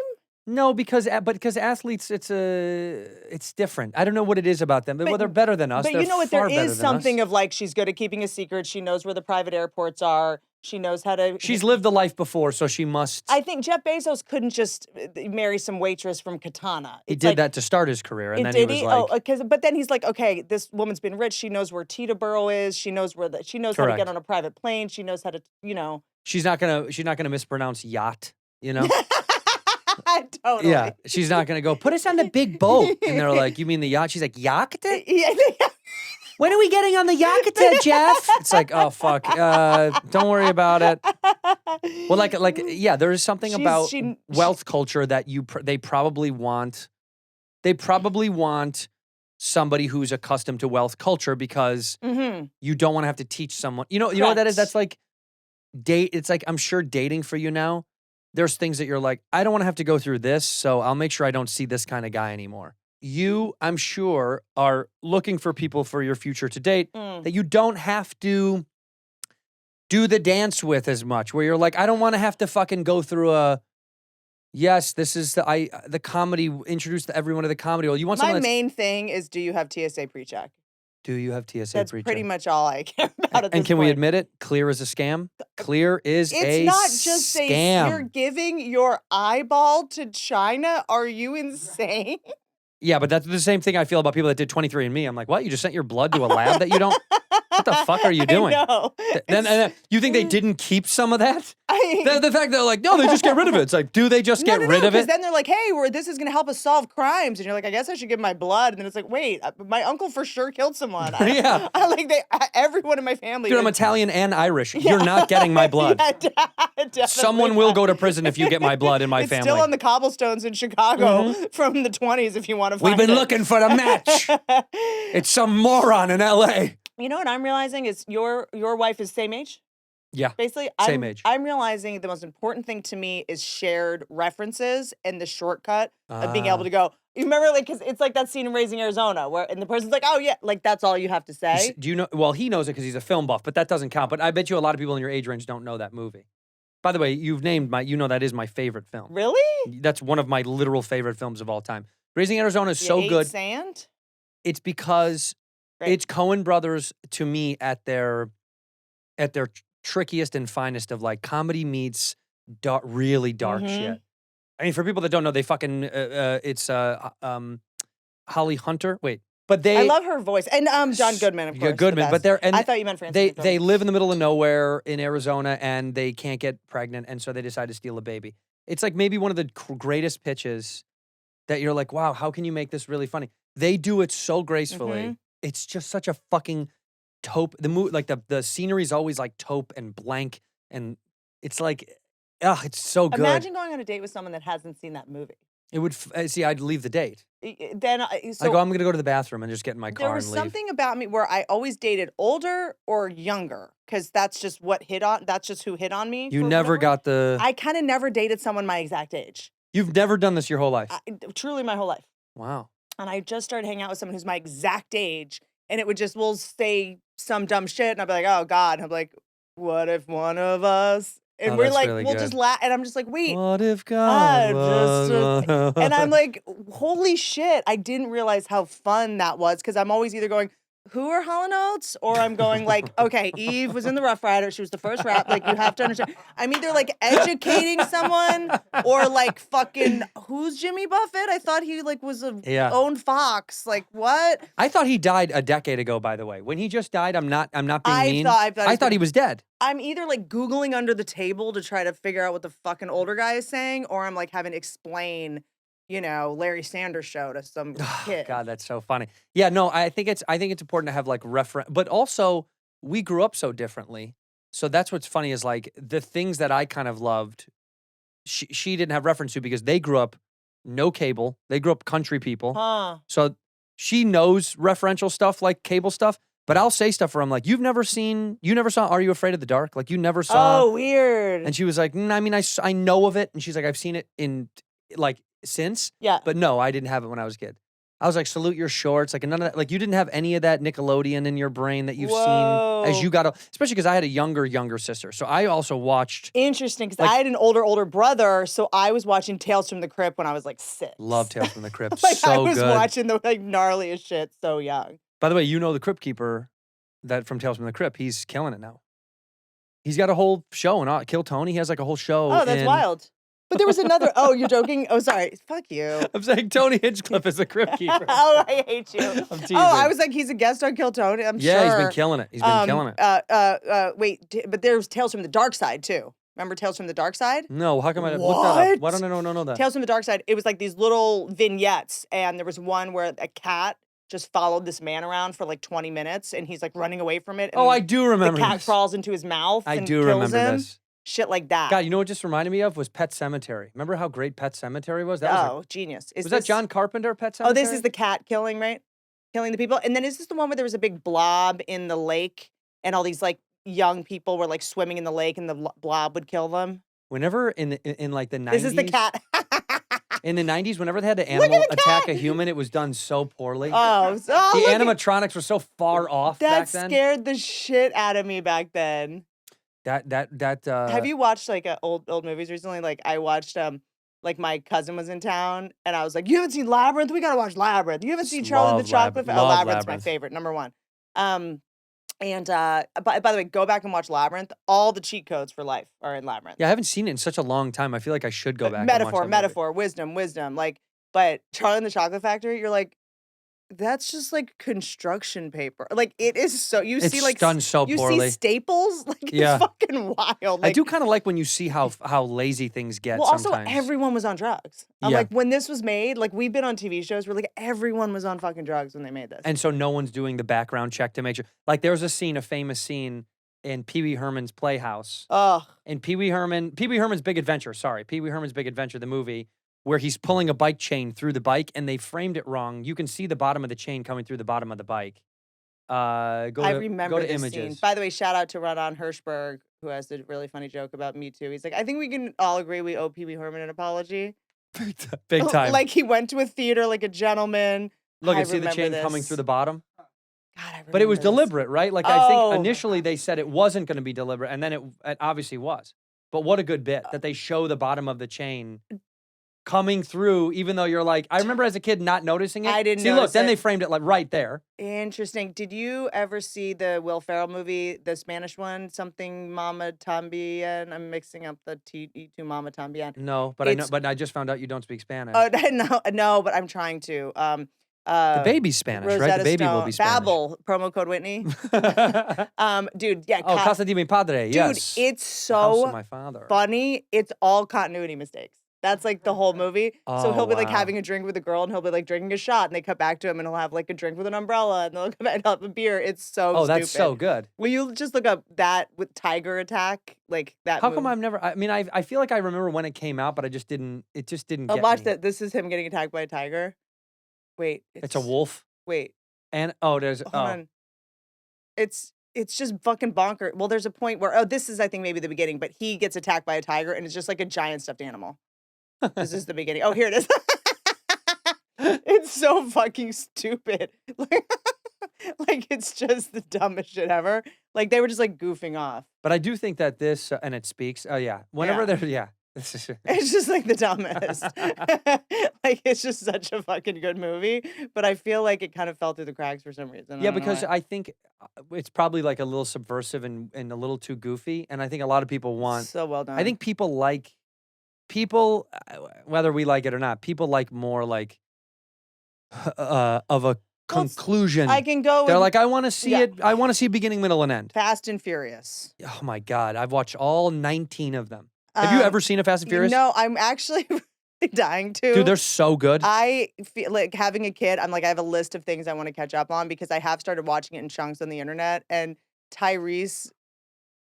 No, because athletes, it's different. I don't know what it is about them. Well, they're better than us. But They're you know what? far There better is than us. something of like she's good at keeping a secret. She knows where the private airports are. She knows how to. She's lived the life before, so she must. I think Jeff Bezos couldn't just marry some waitress from Katana. He did that to start his career, and then did he was like, but then he's like, okay, this woman's been rich. She knows where Teterboro is. She knows how to Correct. get on a private plane. She knows how to, she's not gonna mispronounce yacht, Totally. Yeah, she's not gonna go put us on the big boat, and they're like, you mean the yacht? She's like, yacht? Yeah. When are we getting on the yacht, Jeff? It's like, oh fuck, don't worry about it. Well, yeah, there is something about wealth culture that they probably want. They probably want somebody who's accustomed to wealth culture because you don't want to have to teach someone. You know what that is? That's like date. It's like I'm sure dating for you now. There's things that you're like, I don't want to have to go through this, so I'll make sure I don't see this kind of guy anymore. You, I'm sure, are looking for people for your future to date that you don't have to do the dance with as much, where you're like, I don't want to have to fucking go through yes, this is the comedy, introduce everyone to the comedy. Well, you want My main thing is, do you have TSA PreCheck? Do you have TSA That's PreCheck? pretty much all I care about at this And can we point. admit it? Clear is a scam. Clear is It's not just scam. you're giving your eyeball to China. Are you insane? Yeah, but that's the same thing I feel about people that did 23andMe. I'm like, what? You just sent your blood to a lab that you don't? What the fuck are you doing? I know. Then you think they didn't keep some of that? The fact that they're like, no, they just get rid of it. It's like, do they just get rid of it? Because then they're like, hey, this is going to help us solve crimes. And you're like, I guess I should give my blood. And then it's like, wait, my uncle for sure killed someone. Yeah. Everyone in my family. Dude, I'm Italian and Irish. You're not getting my blood. Yeah, definitely Someone will go to prison if you get my blood in my it's family. still on the cobblestones in Chicago from the 20s if you want to find We've been it. looking for the match. It's some moron in LA. You know what I'm realizing is your wife is same age? Yeah. Basically, Same age. I'm realizing the most important thing to me is shared references and the shortcut of being able to go. You remember, because it's like that scene in Raising Arizona and the person's like, oh yeah, that's all you have to say. Do you know? Well, he knows it because he's a film buff, but that doesn't count. But I bet you a lot of people in your age range don't know that movie. By the way, you've named that is my favorite film. Really? That's one of my literal favorite films of all time. Raising Arizona is so ate good. Sand? It's because it's Coen brothers to me at their trickiest and finest of like comedy meets really dark shit. I mean, for people that don't know, they fucking it's Holly Hunter. Wait, but I love her voice and John Goodman, of course. Goodman, but I thought you meant Francis. They live in the middle of nowhere in Arizona and they can't get pregnant, and so they decide to steal a baby. It's like maybe one of the greatest pitches that you're like, wow, how can you make this really funny? They do it so gracefully. It's just such a fucking taupe. The scenery's always like taupe and blank, and it's like, it's so good. Imagine going on a date with someone that hasn't seen that movie. It would see. I'd leave the date. Then I go. I'm gonna go to the bathroom and just get in my car there was and leave. something about me where I always dated older or younger because that's just what hit on. That's just who hit on me. You never got the. I kind of never dated someone my exact age. You've never done this your whole life. Truly, my whole life. Wow. And I just started hanging out with someone who's my exact age, and it would just we'll say some dumb shit, and I'd be like, oh God, and I'm like, what if one of us? And we're like, really we'll good. just laugh, and I'm just like, wait. What if God was and I'm like, holy shit, I didn't realize how fun that was because I'm always either going, who are Hall & Oates? Or I'm going like, okay, Eve was in the Rough Rider. She was the first rap. Like, you have to understand. I'm either like educating someone or like fucking, who's Jimmy Buffett? I thought he like was own Fox. Like, what? I thought he died a decade ago, by the way. When he just died, I'm not being mean. I thought he was dead. I'm either like Googling under the table to try to figure out what the fucking older guy is saying, or I'm like having to explain, Larry Sanders Show to some kid. God, that's so funny. Yeah, no, I think it's important to have like reference, but also we grew up so differently. So that's what's funny is like the things that I kind of loved, she didn't have reference to because they grew up no cable. They grew up country people. Huh. So she knows referential stuff like cable stuff. But I'll say stuff where I'm like, you never saw Are You Afraid of the Dark? Like, you never saw. Oh, weird. And she was like, I know of it. And she's like, I've seen it in, like, since. Yeah. But no, I didn't have it when I was a kid. I was like, Salute Your Shorts. Like, none of that. Like, you didn't have any of that Nickelodeon in your brain that you've seen as you got, especially because I had a younger sister. So I also watched. Interesting, because I had an older brother, so I was watching Tales from the Crypt when I was like 6. Love Tales from the Crypt. Like, so I was good. watching the like gnarliest shit so young. By the way, the Crypt Keeper that from Tales from the Crypt, he's killing it now. He's got a whole show and Kill Tony. He has like a whole show. Oh, that's wild. But there was another. Oh, you're joking? Oh, sorry. Fuck you. I'm saying Tony Hinchcliffe is the Crypt Keeper. Oh, I hate you. I'm teasing. Oh, I was like, he's a guest on Kill Tony. I'm sure. Yeah, he's been killing it. He's been killing it. Wait, but there's Tales from the Dark Side too. Remember Tales from the Dark Side? No, how come I look that up? Why don't I know that? Tales from the Dark Side. It was like these little vignettes, and there was one where a cat just followed this man around for like 20 minutes, and he's like running away from it. And I do remember the cat this. crawls into his mouth and kills remember him. this. Shit like that. God, you know what just reminded me of was Pet Sematary. Remember how great Pet Sematary was? Genius. Was that John Carpenter, Pet Sematary? Oh, this is the cat killing, right? Killing the people. And then is this the one where there was a big blob in the lake and all these like young people were like swimming in the lake and the blob would kill them? Whenever in like the 90s. This is the cat. In the 90s, whenever they had the animal attack a human, it was done so poorly. The animatronics were so far off back then. That scared the shit out of me back then. Have you watched like old movies recently? Like I watched like my cousin was in town and I was like, you haven't seen Labyrinth? We gotta watch Labyrinth. You haven't seen Charlie and the Chocolate Factory? Oh, Labyrinth's my favorite, number one. And by the way, go back and watch Labyrinth. All the cheat codes for life are in Labyrinth. Yeah, I haven't seen it in such a long time. I feel like I should go back. Metaphor, wisdom. Like, but Charlie and the Chocolate Factory, you're like, that's just like construction paper. Like it is so see like done so poorly. You see staples, like it's fucking wild. Like, I do kind of like when you see how lazy things get. Well, sometimes. Also everyone was on drugs. I'm like, when this was made, like we've been on TV shows where like everyone was on fucking drugs when they made this. And so no one's doing the background check to make sure. Like there's a famous scene in Pee Wee Herman's Playhouse. In Pee Wee Herman's Big Adventure. Sorry, Pee Wee Herman's Big Adventure, the movie. Where he's pulling a bike chain through the bike, and they framed it wrong. You can see the bottom of the chain coming through the bottom of the bike. I remember this images. scene. By the way, shout out to Ronan Hirschberg, who has a really funny joke about Me Too. He's like, I think we can all agree we owe Pee Wee Herman an apology. Big time. Like he went to a theater like a gentleman. Look, and see the chain coming through the bottom? God, but it was deliberate, right? Like I think initially they said it wasn't going to be deliberate, and then it obviously was. But what a good bit that they show the bottom of the chain coming through, even though you're like, I remember as a kid not noticing it. I didn't see. Look, Then they framed it like right there. Interesting. Did you ever see the Will Ferrell movie, the Spanish one, something Mama Tambien? I'm mixing up the T to Mama Tambien. No, but I know. But I just found out you don't speak Spanish. No, but I'm trying to. The baby's Spanish, Rosetta right? The baby Stone. will be Spanish. Babel, promo code Whitney. Dude, yeah. Oh, Casa de mi padre. Dude, yes. it's so House of my father. funny. It's all continuity mistakes. That's like the whole movie. So Oh, he'll be like wow. having a drink with a girl and he'll be like drinking a shot and they cut back to him and he'll have like a drink with an umbrella and they'll come back and have a beer. It's so Oh, stupid. that's so good. Will you just look up that with Tiger Attack? Like that How come movie? I've never? I mean, I feel like I remember when it came out, but I just didn't. It just didn't. Oh, get watch me. that. This is him getting attacked by a tiger. Wait. It's a wolf, Wait. and there's Hold on. It's just fucking bonker. Well, there's a point where this is I think maybe the beginning, but he gets attacked by a tiger and it's just like a giant stuffed animal. This is the beginning. Oh, here it is. It's so fucking stupid. Like it's just the dumbest shit ever. Like they were just like goofing off. But I do think that this and it speaks. Oh yeah, whenever Yeah. they're this is. It's just like the dumbest. Like it's just such a fucking good movie, but I feel like it kind of fell through the cracks for some reason. I Yeah, don't know because why. I think it's probably like a little subversive and a little too goofy, and I think a lot of people want. So well done. I think people like whether we like it or not. People like more like of a conclusion. I can go. They're with like, I want to see yeah. it. I want to see beginning, middle, and end. Fast and Furious. Oh my god, I've watched all 19 of them. Have you ever seen a Fast and Furious? No, I'm actually really dying to. Dude, they're so good. I feel like having a kid, I'm like, I have a list of things I want to catch up on because I have started watching it in chunks on the internet. And Tyrese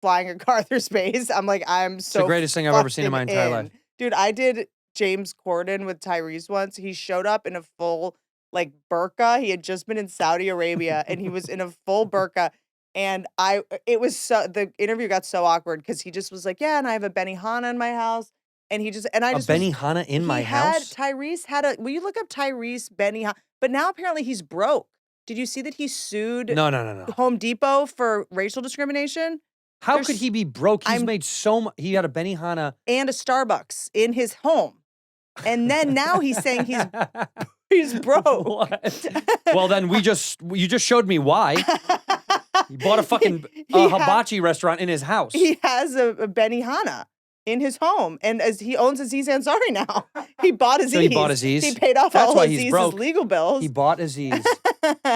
flying a car through space, I'm like, I'm so the greatest thing I've ever seen in my fucking entire in. life. Dude, I did James Corden with Tyrese once. He showed up in a full like burqa. He had just been in Saudi Arabia and he was in a full burqa. And the interview got so awkward because he just was like, yeah, and I have a Benihana in my house. And he just, and I just was- Benihana in my house? Tyrese had will you look up Tyrese Benihana? But now apparently he's broke. Did you see that he sued No. Home Depot for racial discrimination? How There's- could he be broke? He's made so much. He had a Benihana. And a Starbucks in his home. And then now he's saying he's broke. What? Well, then you just showed me why. He bought a fucking He hibachi restaurant in his house. He has a Benihana in his home, and as he owns Aziz Ansari now, he bought Aziz. So he bought Aziz? He paid off That's all why he's Aziz's broke. legal bills. He bought Aziz.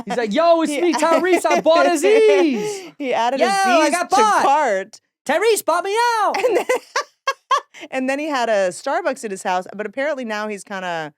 He's like, yo, it's me, Tyrese. I bought Aziz. He added Yo, I Aziz got to bought. cart. Tyrese bought me out. And then he had a Starbucks at his house, but apparently now he's kind of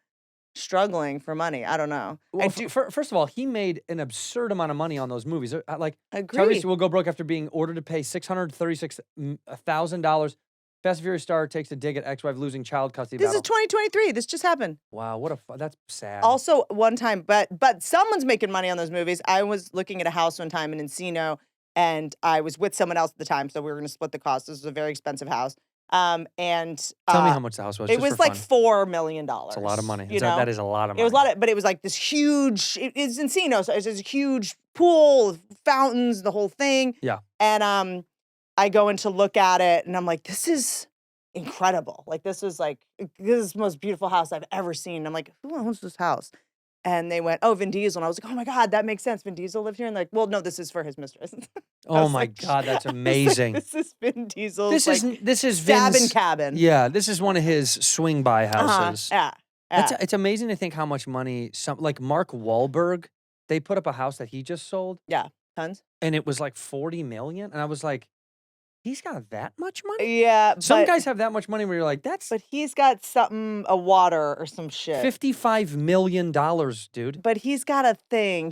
struggling for money. I don't know. Well, first of all, he made an absurd amount of money on those movies. Like Agreed. Tyrese will go broke after being ordered to pay $636,000. Fast and Furious star takes a dig at ex-wife losing child custody This battle. is 2023. This just happened. Wow, that's sad. Also, one time, but someone's making money on those movies. I was looking at a house one time in Encino, and I was with someone else at the time, so we were going to split the cost. This was a very expensive house. Tell me how much the house was. It just was for like fun. $4 million. It's a lot of money. You know? That is a lot of money. It was a lot but it was like this huge. It's Encino, so it's this huge pool, fountains, the whole thing. Yeah. And I go in to look at it, and I'm like, this is incredible. Like this is the most beautiful house I've ever seen. I'm like, who owns this house? And they went, oh, Vin Diesel. And I was like, oh my God, that makes sense. Vin Diesel lived here. And they're like, well, no, this is for his mistress. Oh my God, that's amazing. This is Vin Diesel's This is cabin Vin's cabin. Yeah, this is one of his swing by houses. Yeah. It's amazing to think how much money like Mark Wahlberg, they put up a house that he just sold. Yeah, tons. And it was like 40 million. And I was like, he's got that much money? Yeah. Some guys have that much money where you're like, But he's got a water or some shit. $55 million, dude. But he's got a thing.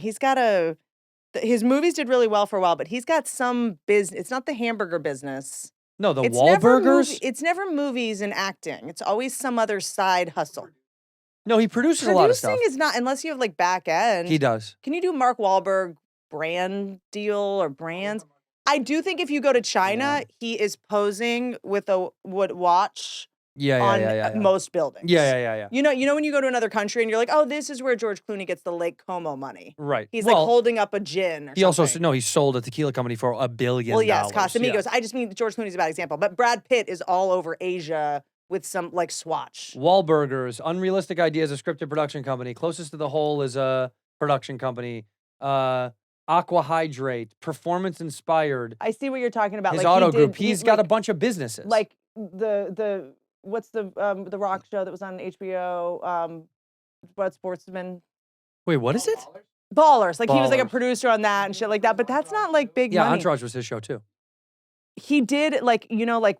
His movies did really well for a while, but he's got some business. It's not the hamburger business. No, the It's never Wahlburgers? it's never movies and acting. It's always some other side hustle. No, he produces a lot of stuff. Producing is not, unless you have like back end. He does. Can you do Mark Wahlberg brand deal or brands? I do think if you go to China, he is posing with a watch Yeah. most buildings. Yeah. You know when you go to another country and you're like, oh, this is where George Clooney gets the Lake Como money. Right. He's like holding up a gin or He something. also, he sold a tequila company for $1 billion. Well, yes, Casamigos. Yeah. I just mean George Clooney's a bad example. But Brad Pitt is all over Asia with some like Swatch. Wahlburgers, Unrealistic Ideas, a scripted production company. Closest to the Whole is a production company. Aqua Hydrate, Performance Inspired. I see what you're talking about. His like auto group. He's got a bunch of businesses. Like what's the rock show that was on HBO? What Sportsman? Wait, what is it? Ballers. Like he was like a Ballers. producer on that and shit like that. But that's not like big Yeah, money. Entourage was his show too. He did like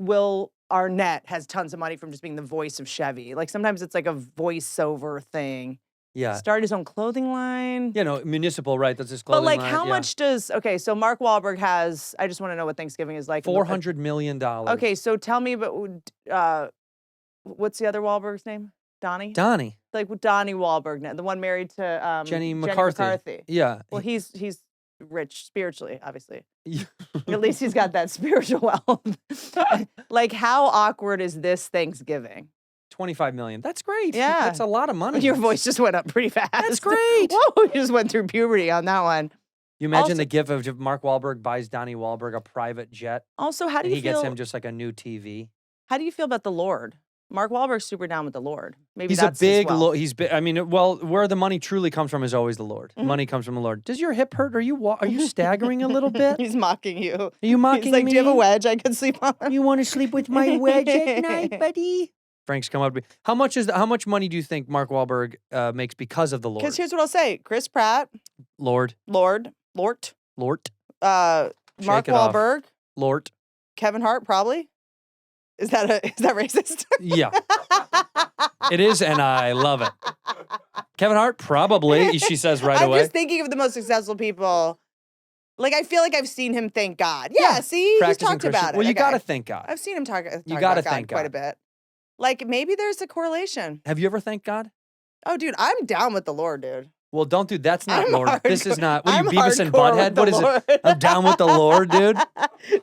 Will Arnett has tons of money from just being the voice of Chevy. Like sometimes it's like a voiceover thing. Yeah. Started his own clothing line. You know, municipal, right? That's his But clothing like, line. how yeah. much does? Okay, so Mark Wahlberg has. I just want to know what Thanksgiving is like. $400 million. Okay, so tell me about what's the other Wahlberg's name? Donnie. Donnie. Like Donnie Wahlberg, the one married to Jenny McCarthy. Yeah. Well, he's rich spiritually, obviously. At least he's got that spiritual wealth. Like, how awkward is this Thanksgiving? $25 million. That's great. Yeah. That's a lot of money. Your voice just went up pretty fast. That's great. Whoa, you just went through puberty on that one. You imagine Also- the gif of Mark Wahlberg buys Donnie Wahlberg a private jet, Also, how do and you he feel? gets him just like a new TV. How do you feel about the Lord? Mark Wahlberg's super down with the Lord. Maybe He's that's a big his Lord. He's big. I mean, well, where the money truly comes from is always the Lord. Mm-hmm. Money comes from the Lord. Does your hip hurt? Are you staggering a little bit? He's mocking you. Are you mocking He's like, me? do you have a wedge I could sleep on? You want to sleep with my wedge at night, buddy? Frank's come up to me. How much money do you think Mark Wahlberg makes because of the Lord? Because here's what I'll say: Chris Pratt, Lord. Mark Shake it off. Wahlberg, Lord. Kevin Hart, probably. Is that racist? Yeah. It is, and I love it. Kevin Hart, probably, she says right I'm away. just thinking of the most successful people. Like, I feel like I've seen him thank God. Yeah, see? He's Practicing talked Christian. about it. Well, you Okay. got to thank God. I've seen him talk You about gotta God thank quite God. a bit. Like, maybe there's a correlation. Have you ever thanked God? Oh, dude, I'm down with the Lord, dude. Well, don't do that's not I'm Lord. This hardcore- is not. What are you, I'm Beavis and hardcore Butthead? with What the is Lord. it? I'm down with the Lord, dude.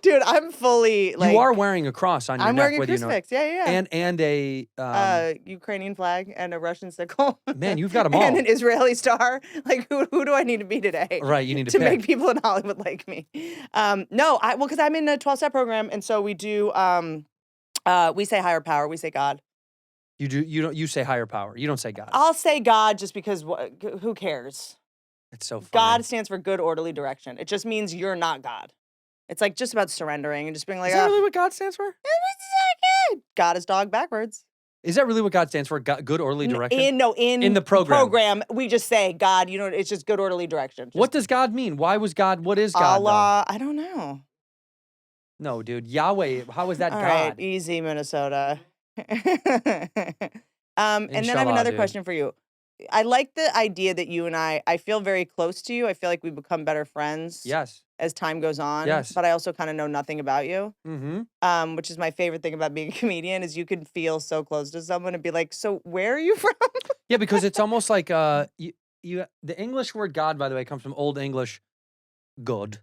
Dude, I'm fully like. You are wearing a cross on your I'm neck, wearing a whether you know it. crucifix. Yeah. And a Ukrainian flag and a Russian sickle. man, you've got them all. And an Israeli star. Like, who do I need to be today? Right, you need to to pick. make people in Hollywood like me. No, because I'm in a 12-step program, and so we do. We say higher power. We say God. You do. You don't. You say higher power. You don't say God. I'll say God just because who cares? It's so funny. God stands for good, orderly direction. It just means you're not God. It's like just about surrendering and just being like, Is that "Ah, really what God stands for? God is dog backwards. Is that really what God stands for? Good orderly direction. In the program. we just say God. You know, it's just good, orderly direction. Just What does God mean? Why was God? What is God? though? Allah, I don't know. No, dude. Yahweh. How is that All God? right, easy, Minnesota. And then I have Inshallah, another dude. question for you. I like the idea that you and I feel very close to you. I feel like we become better friends Yes. as time goes on. Yes. But I also kind of know nothing about you. Mm-hmm. Which is my favorite thing about being a comedian is you can feel so close to someone and be like, so where are you from? Yeah, because it's almost like the English word God, by the way, comes from Old English, God.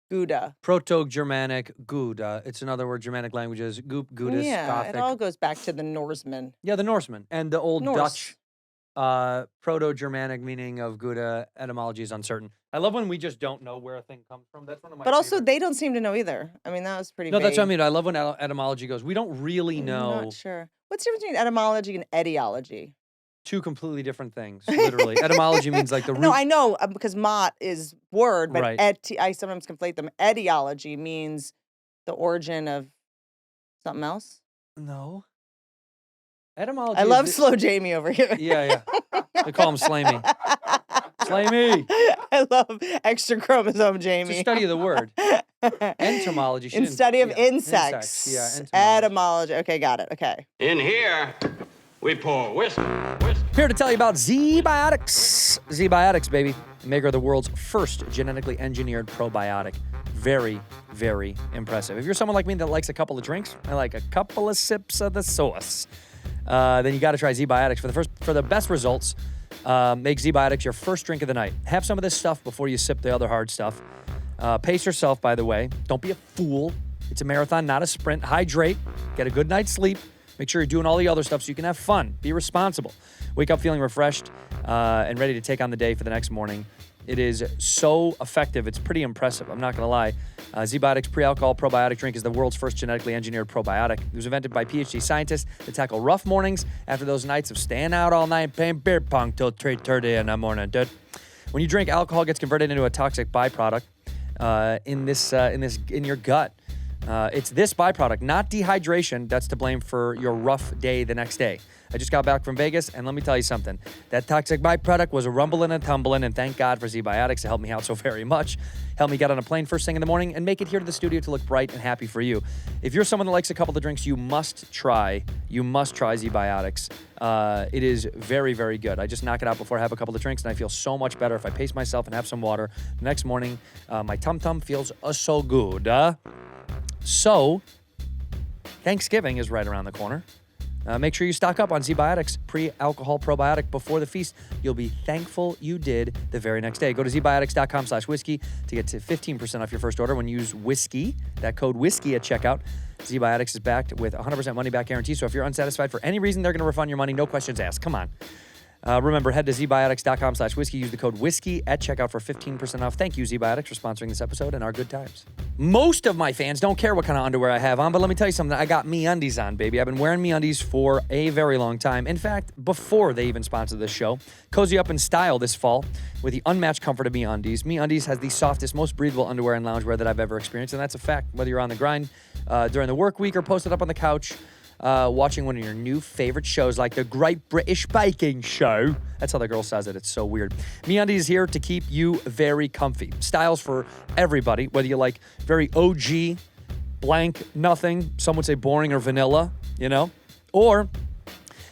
Gouda. Proto-Germanic, Gouda. It's another word, Germanic languages, Goop, Goudas, Yeah, Gothic. it all goes back to the Norsemen. Yeah, the Norsemen. And the Old Norse. Dutch, Proto-Germanic meaning of Gouda, etymology is uncertain. I love when we just don't know where a thing comes from. That's one of my But also, favorite. they don't seem to know either. I mean, that was pretty No, that's what I vague. mean. I love when etymology goes, we don't really I'm know. not sure. What's the difference between etymology and etiology? Two completely different things, literally. Etymology means like the root. No, I know because mot is word, but Right. I sometimes conflate them. Etiology means the origin of something else. No. Etymology I is love the- Slow Jamie over here. Yeah. They call him Slay Me. Slay me. I love extra chromosome It's Jamie. a study of the word. Entomology. In study of Yeah, insects. Yeah, entomology. Etymology. Okay, got it. Okay. In here, we pour whiskey. Here to tell you about Zbiotics. Zbiotics, baby. Maker of the world's first genetically engineered probiotic. Very, very impressive. If you're someone like me that likes a couple of drinks, I like a couple of sips of the sauce, then you got to try Zbiotics. For the best results, make Zbiotics your first drink of the night. Have some of this stuff before you sip the other hard stuff. Pace yourself, by the way. Don't be a fool. It's a marathon, not a sprint. Hydrate. Get a good night's sleep. Make sure you're doing all the other stuff so you can have fun. Be responsible. Wake up feeling refreshed and ready to take on the day for the next morning. It is so effective. It's pretty impressive. I'm not going to lie. Zbiotics pre-alcohol probiotic drink is the world's first genetically engineered probiotic. It was invented by PhD scientists to tackle rough mornings after those nights of staying out all night playing beer pong till 3:30 in the morning, dude. When you drink, alcohol gets converted into a toxic byproduct in your gut. It's this byproduct, not dehydration, that's to blame for your rough day the next day. I just got back from Vegas, and let me tell you something. That toxic byproduct was a rumbling and tumbling, and thank God for Zbiotics to help me out so very much. Help me get on a plane first thing in the morning and make it here to the studio to look bright and happy for you. If you're someone that likes a couple of drinks, you must try Zbiotics. It is very, very good. I just knock it out before I have a couple of drinks, and I feel so much better if I pace myself and have some water. The next morning, my tum-tum feels so good. So, Thanksgiving is right around the corner. Make sure you stock up on Zbiotics pre-alcohol probiotic before the feast. You'll be thankful you did the very next day. Go to zbiotics.com/whiskey to get to 15% off your first order when you use whiskey, that code whiskey at checkout. Zbiotics is backed with 100% money-back guarantee, so if you're unsatisfied for any reason, they're going to refund your money. No questions asked. Come on. Remember, head to zbiotics.com/whiskey. Use the code whiskey at checkout for 15% off. Thank you, Zbiotics, for sponsoring this episode and our good times. Most of my fans don't care what kind of underwear I have on, but let me tell you something. I got MeUndies on, baby. I've been wearing MeUndies for a very long time. In fact, before they even sponsored this show. Cozy up in style this fall with the unmatched comfort of MeUndies. MeUndies has the softest, most breathable underwear and loungewear that I've ever experienced, and that's a fact. Whether you're on the grind during the work week or posted up on the couch, watching one of your new favorite shows like the Great British Baking Show. That's how the girl says it. It's so weird. MeUndies is here to keep you very comfy. Styles for everybody, whether you like very OG, blank, nothing, some would say boring or vanilla, you know, or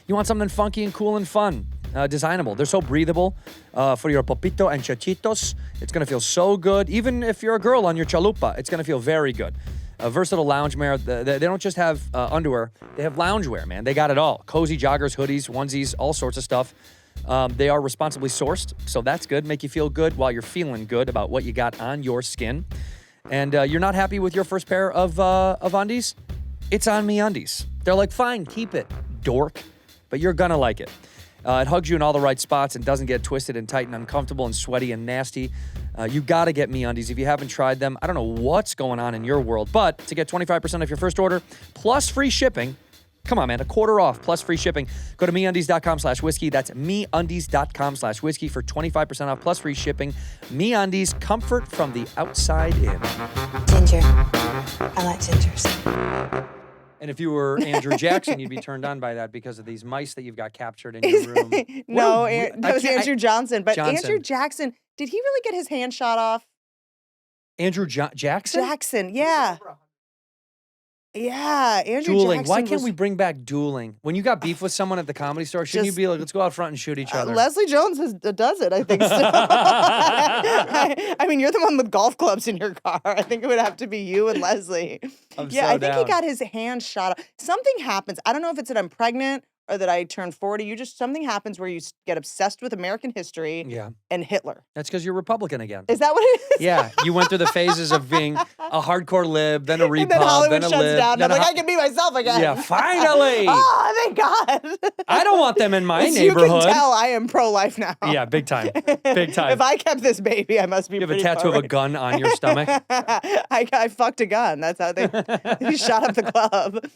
you want something funky and cool and fun. Designable. They're so breathable for your popito and chachitos. It's going to feel so good. Even if you're a girl on your chalupa, it's going to feel very good. A versatile loungewear. They don't just have underwear. They have loungewear, man. They got it all. Cozy joggers, hoodies, onesies, all sorts of stuff. They are responsibly sourced, so that's good. Make you feel good while you're feeling good about what you got on your skin. And you're not happy with your first pair of undies? It's on MeUndies. They're like, fine, keep it, dork. But you're going to like it. It hugs you in all the right spots and doesn't get twisted and tight and uncomfortable and sweaty and nasty. You got to get MeUndies. If you haven't tried them, I don't know what's going on in your world, but to get 25% off your first order plus free shipping, come on, man, a quarter off plus free shipping, go to MeUndies.com/whiskey. That's MeUndies.com/whiskey for 25% off plus free shipping. MeUndies, comfort from the outside in. Ginger. I like gingers. And if you were Andrew Jackson, you'd be turned on by that because of these mice that you've got captured in your room. No, that was Andrew Johnson. But Johnson. Andrew Jackson, did he really get his hand shot off? Andrew Jackson? Jackson, yeah. Yeah, Andrew Dueling. Jackson. Why can't we bring back dueling? When you got beef with someone at the comedy store, shouldn't you be like, let's go out front and shoot each other? Leslie Jones does it, I think, still. I mean, you're the one with golf clubs in your car. I think it would have to be you and Leslie. I think he got his hand shot off. Something happens. I don't know if it's that I'm pregnant or that I turned 40. Something happens where you get obsessed with American history and Hitler. That's because you're Republican again. Is that what it is? Yeah, you went through the phases of being a hardcore lib, then a repub, and then Hollywood then a shuts lib. down. I'm like, I can be myself again. Yeah, finally. Oh, thank God. I don't want them in my As neighborhood. You can tell I am pro-life now. Yeah, big time. Big time. If I kept this baby, I must be. You have a tattoo of a gun on your stomach. I fucked a gun. That's how he shot up the club.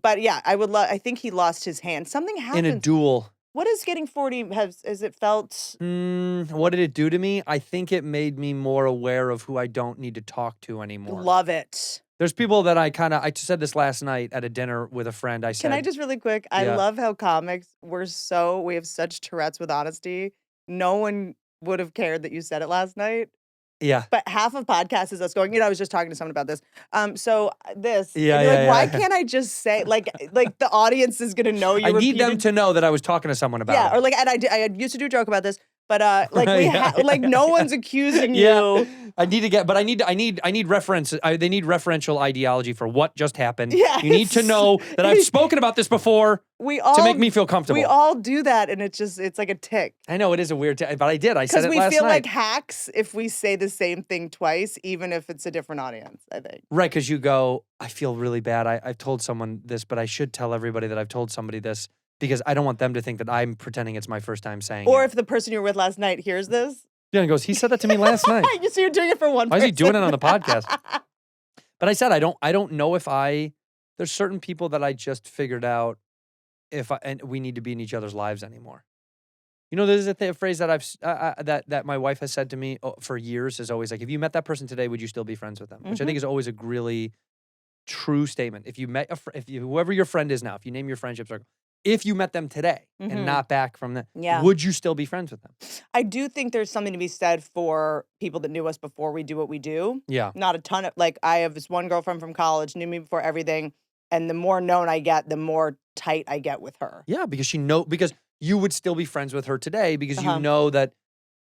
But yeah, I think he lost his hand. Something happened. In a duel. What is getting 40? Has it felt? What did it do to me? I think it made me more aware of who I don't need to talk to anymore. Love it. There's people that I said this last night at a dinner with a friend. I said, can I just really quick? I love how comics we have such Tourette's with honesty. No one would have cared that you said it last night. Yeah. But half of podcast is us going, I was just talking to someone about this. Why can't I just say, like the audience is going to know you I need them to know that I was talking to someone about it. Yeah, or and I used to do a joke about this, but no one's accusing you. I need to get, but I need reference. They need referential ideology for what just happened. Yes. You need to know that I've spoken about this before to make me feel comfortable. We all do that, and it's like a tick. I know it is a weird tick, but I did. I said it last night. Because we feel like hacks if we say the same thing twice, even if it's a different audience, I think. Right, because you go, I feel really bad. I've told someone this, but I should tell everybody that I've told somebody this because I don't want them to think that I'm pretending it's my first time saying it. Or if the person you're with last night hears this. Yeah, and goes, he said that to me last night. So you're doing it for one person. Why is he doing it on the podcast? But I said, I don't know if there's certain people that I just figured out and we need to be in each other's lives anymore. You know, there's a phrase that that my wife has said to me for years is always like, if you met that person today, would you still be friends with them? Which I think is always a really true statement. If you met, whoever your friend is now, if you name your friendship circle, if you met them today Mm-hmm. and not back from that, Yeah. would you still be friends with them? I do think there's something to be said for people that knew us before we do what we do. Yeah. Not a ton of, like, I have this one girlfriend from college, knew me before everything. And the more known I get, the more tight I get with her. Yeah, because because you would still be friends with her today because you know that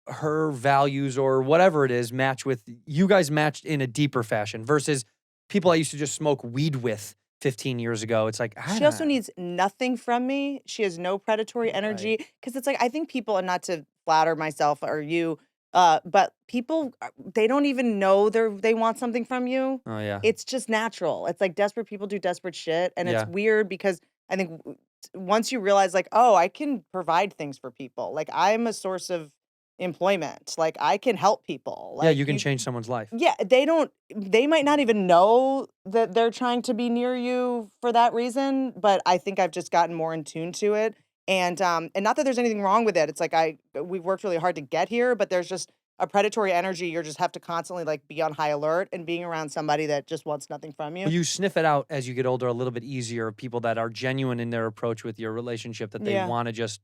her values or whatever it is match with, you guys matched in a deeper fashion versus people I used to just smoke weed with 15 years ago. It's like, She also needs nothing from me. She has no predatory energy. Because it's like, I think people, and not to flatter myself or you, but people, they don't even know they want something from you. Oh, yeah. It's just natural. It's like desperate people do desperate shit. And it's weird because I think once you realize, like, oh, I can provide things for people. Like, I'm a source of employment. Like, I can help people. Like, yeah, you can change someone's life. Yeah, they might not even know that they're trying to be near you for that reason, but I think I've just gotten more in tune to it. And not that there's anything wrong with it. It's like we've worked really hard to get here, but there's just a predatory energy. You just have to constantly like be on high alert, and being around somebody that just wants nothing from you. You sniff it out as you get older a little bit easier, people that are genuine in their approach with your relationship, that they want to just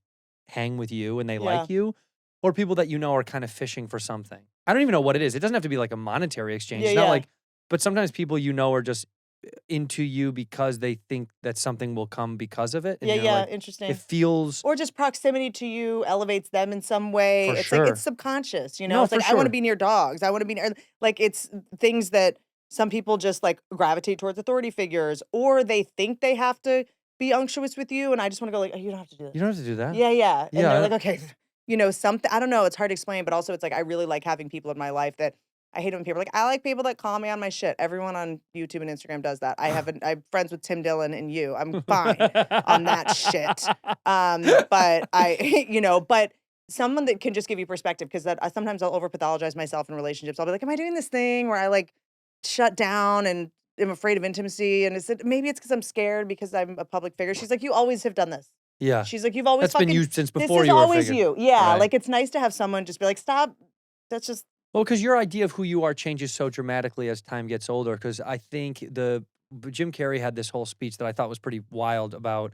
hang with you and they like you, or people that you know are kind of fishing for something. I don't even know what it is. It doesn't have to be like a monetary exchange. It's not like, but sometimes people you know are just into you because they think that something will come because of it. And you're like, interesting. It feels, or just proximity to you elevates them in some way. For It's sure. like it's subconscious, you know. No, it's like for I want to sure. be near dogs. I want to be near, like, it's things that some people just like gravitate towards authority figures, or they think they have to be unctuous with you, and I just want to go like, oh, you don't have to do that. you don't have to do that. Yeah. And Yeah, they're I- like, okay, you know, something. I don't know. It's hard to explain, but also it's like I really like having people in my life that. I hate it when people are like, I like people that call me on my shit. Everyone on YouTube and Instagram does that. I'm friends with Tim Dillon and you. I'm fine on that shit. But but someone that can just give you perspective, because that sometimes I'll over pathologize myself in relationships. I'll be like, am I doing this thing where I like shut down and am afraid of intimacy? And maybe it's because I'm scared because I'm a public figure. She's like, you always have done this. Yeah. She's like, you've always That's been fucking, you since this before is you were a always figure. you. Yeah. Right. Like, it's nice to have someone just be like, stop. That's just. Well, because your idea of who you are changes so dramatically as time gets older. Because I think Jim Carrey had this whole speech that I thought was pretty wild about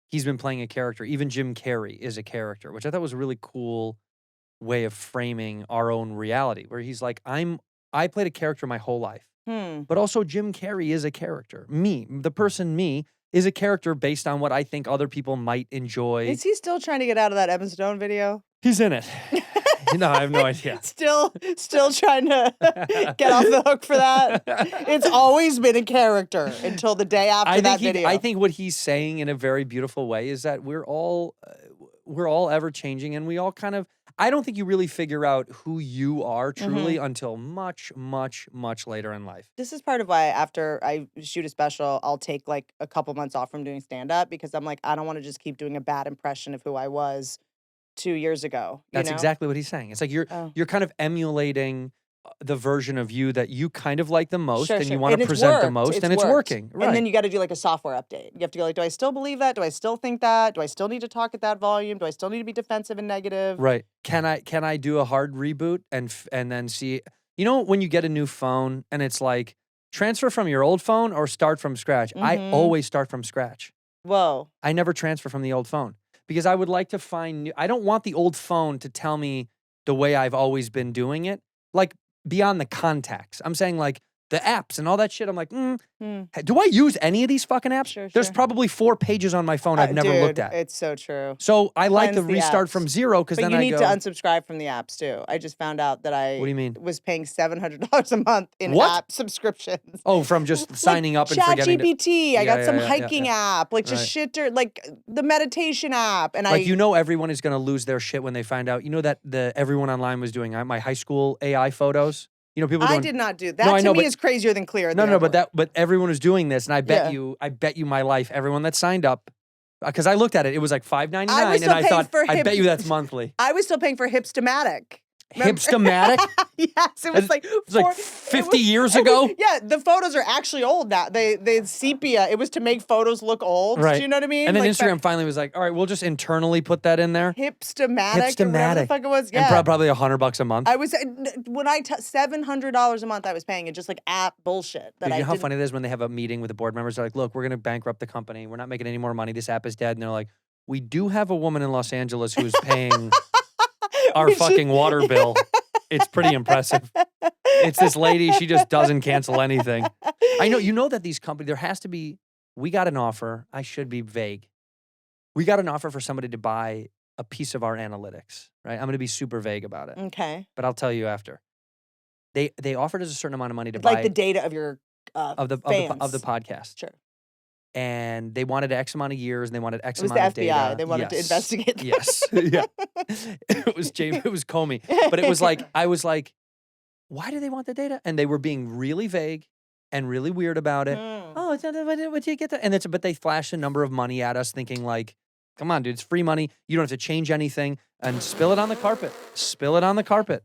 he's been playing a character. Even Jim Carrey is a character, which I thought was a really cool way of framing our own reality, where he's like, I played a character my whole life, but also Jim Carrey is a character. Me, the person me, is a character based on what I think other people might enjoy. Is he still trying to get out of that Emma Stone video? He's in it. No, I have no idea. Still trying to get off the hook for that. It's always been a character until the day after that video. I think what he's saying in a very beautiful way is that we're all ever changing, and we all kind of. I don't think you really figure out who you are truly until much, much, much later in life. This is part of why after I shoot a special, I'll take like a couple months off from doing stand up, because I'm like, I don't want to just keep doing a bad impression of who I was 2 years ago. That's exactly what he's saying. It's like you're kind of emulating the version of you that you kind of like the most, and you want to present the most, and it's working. Right. And then you got to do like a software update. You have to go like, do I still believe that? Do I still think that? Do I still need to talk at that volume? Do I still need to be defensive and negative? Right. Can I do a hard reboot and then see? You know, when you get a new phone and it's like transfer from your old phone or start from scratch. I always start from scratch. Whoa. I never transfer from the old phone because I would like to find new. I don't want the old phone to tell me the way I've always been doing it. Like, beyond the contacts. I'm saying like the apps and all that shit. I'm like, do I use any of these fucking apps? Sure, There's sure. probably 4 pages on my phone I've never looked at. It's so true. So I like to Cleanse the restart apps. from zero because But then you I need go. to unsubscribe from the apps too. I just found out that I What do you mean? was paying $700 a month in What? app subscriptions. Oh, from just signing up and forgetting. ChatGPT. I got some yeah, hiking app, like just Right. shit, like the meditation app, and Like, you know, everyone is going to lose their shit when they find out. You know that everyone online was doing my high school AI photos. You know, people. I Doing, did not do that. No, I to know, me but- is crazier than clear. at No, the no, airport. but everyone was doing this, and I bet Yeah. you my life. Everyone that signed up, because I looked at it, it was like $5.99, I was and still I paying thought, for I hip- bet you that's monthly. I was still paying for Hipstamatic. Hipstamatic? Yes, it was like It's like 50 years ago? Yeah, the photos are actually old now. They sepia. It was to make photos look old. Right. Do you know what I mean? And then Like, Instagram finally was like, all right, we'll just internally put that in there. Hipstamatic. Or whatever the fuck it was. Yeah. And probably $100 a month. I was when $700 a month I was paying it, just like app bullshit. That Dude, you know how didn't- funny it is when they have a meeting with the board members? They're like, look, we're going to bankrupt the company. We're not making any more money. This app is dead. And they're like, we do have a woman in Los Angeles who is paying our fucking water bill. It's pretty impressive. It's this lady. She just doesn't cancel anything. I know. You know that these companies, there has to be, we got an offer. I should be vague. We got an offer for somebody to buy a piece of our analytics, right? I'm going to be super vague about it. Okay. But I'll tell you after. They offered us a certain amount of money to buy Like the data of your of the podcast. Sure. And they wanted X amount of years, and they wanted X It was amount the of FBI. data. They wanted to Yes. investigate them. Yes. Yeah. It was James. It was Comey. But it was like, I was like, why do they want the data? And they were being really vague and really weird about it. Oh, it's not, what do you get that? And but they flashed a number of money at us, thinking like, come on, dude, it's free money. You don't have to change anything. And spill it on the carpet. Spill it on the carpet.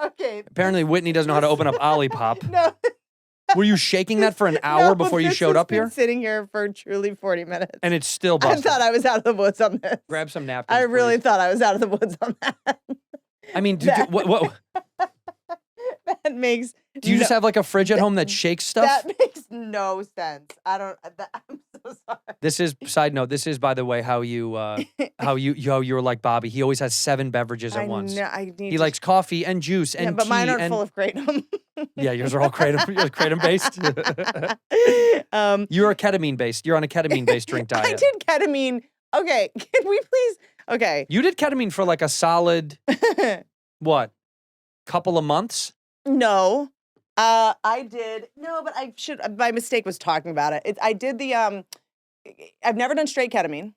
Okay. Apparently, Whitney doesn't know how to open up Olipop. No. Were you shaking that for an hour No, before you this showed has up been here? Sitting here for truly 40 minutes. And it's still I busted. thought I was out of the woods on this. Grab some napkins. I really please. thought I was out of the woods on that. I mean, what That makes. do you just have like a fridge at home that shakes stuff? That makes no sense. I don't. I'm so sorry. This is side note. This is, by the way, how you were like Bobby. He always has 7 beverages at once. Know, I need He to- likes coffee and juice and Yeah, but tea mine aren't and full of kratom. yeah, yours are all kratom. You're kratom based. You're a ketamine based. You're on a ketamine based drink diet. I did ketamine. Okay, can we please? Okay. You did ketamine for like a solid what? Couple of months? No. I did. No, but I should. My mistake was talking about it. I did the. I've never done straight ketamine.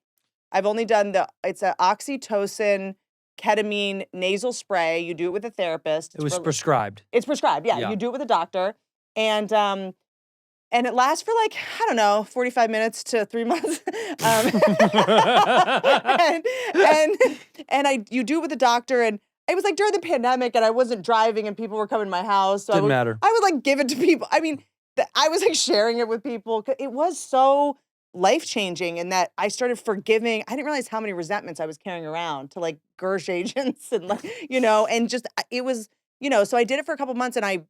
I've only done it's a oxytocin ketamine nasal spray. You do it with a therapist. It was prescribed. It's prescribed. Yeah, you do it with a doctor, and it lasts for like, I don't know, 45 minutes to 3 months. You do it with a doctor, and it was like during the pandemic, and I wasn't driving, and people were coming to my house. So Didn't matter. I would like give it to people. I mean, I was like sharing it with people. It was so life-changing in that I started forgiving. I didn't realize how many resentments I was carrying around to like Gersh agents and like, and just, it was, so I did it for a couple months, and I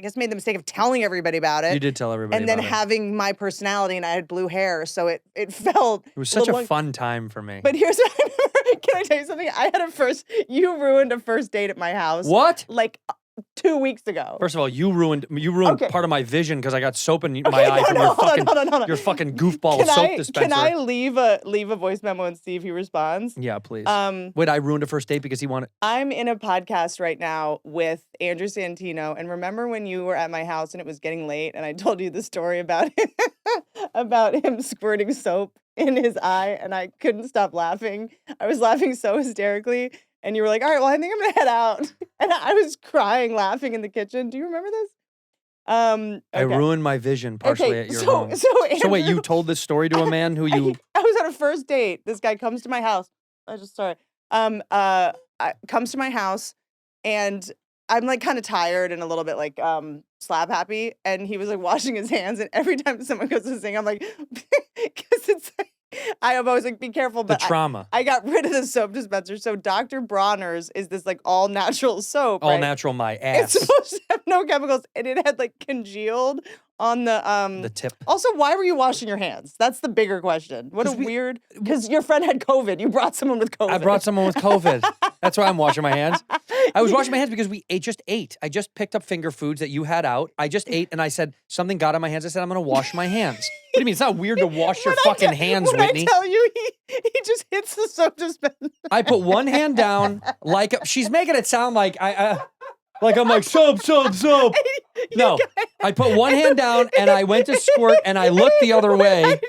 guess made the mistake of telling everybody about it. You did tell everybody And then about it. having my personality, and I had blue hair, so it felt. It was such little a fun time for me. But here's what I remember. Can I tell you something? You ruined a first date at my house. What? Like 2 weeks ago. First of all, you ruined Okay. part of my vision because I got soap in my eye from your fucking goofball soap dispenser. Can I leave a voice memo and see if he responds? Yeah, please. Wait, I ruined a first date because he wanted. I'm in a podcast right now with Andrew Santino, and remember when you were at my house and it was getting late, and I told you the story about him squirting soap in his eye, and I couldn't stop laughing. I was laughing so hysterically. And you were like, all right, well, I think I'm going to head out. And I was crying, laughing in the kitchen. Do you remember this? I ruined my vision partially at your home. So wait, you told this story to a man who you... I was on a first date. This guy comes to my house. Comes to my house, and I'm like kind of tired and a little bit like slap happy. And he was like washing his hands. And every time someone goes to sing, I'm like, because it's like, I'm always like, be careful. But the trauma. I got rid of the soap dispenser. So Dr. Bronner's is this like all natural soap. All right? natural, my ass. It's supposed to have no chemicals, and it had like congealed on the tip. Also, why were you washing your hands? That's the bigger question. What a weird. Because your friend had COVID. You brought someone with COVID. I brought someone with COVID. That's why I'm washing my hands. I was washing my hands because we just ate. I just picked up finger foods that you had out. I just ate, and I said something got on my hands. I said I'm gonna wash my hands. What do you mean? It's not weird to wash your fucking hands, Whitney. I tell you, he just hits the soap dispenser. I put one hand down, like she's making it sound like like I'm like soap. No, I put one hand down and I went to squirt and I looked the other way.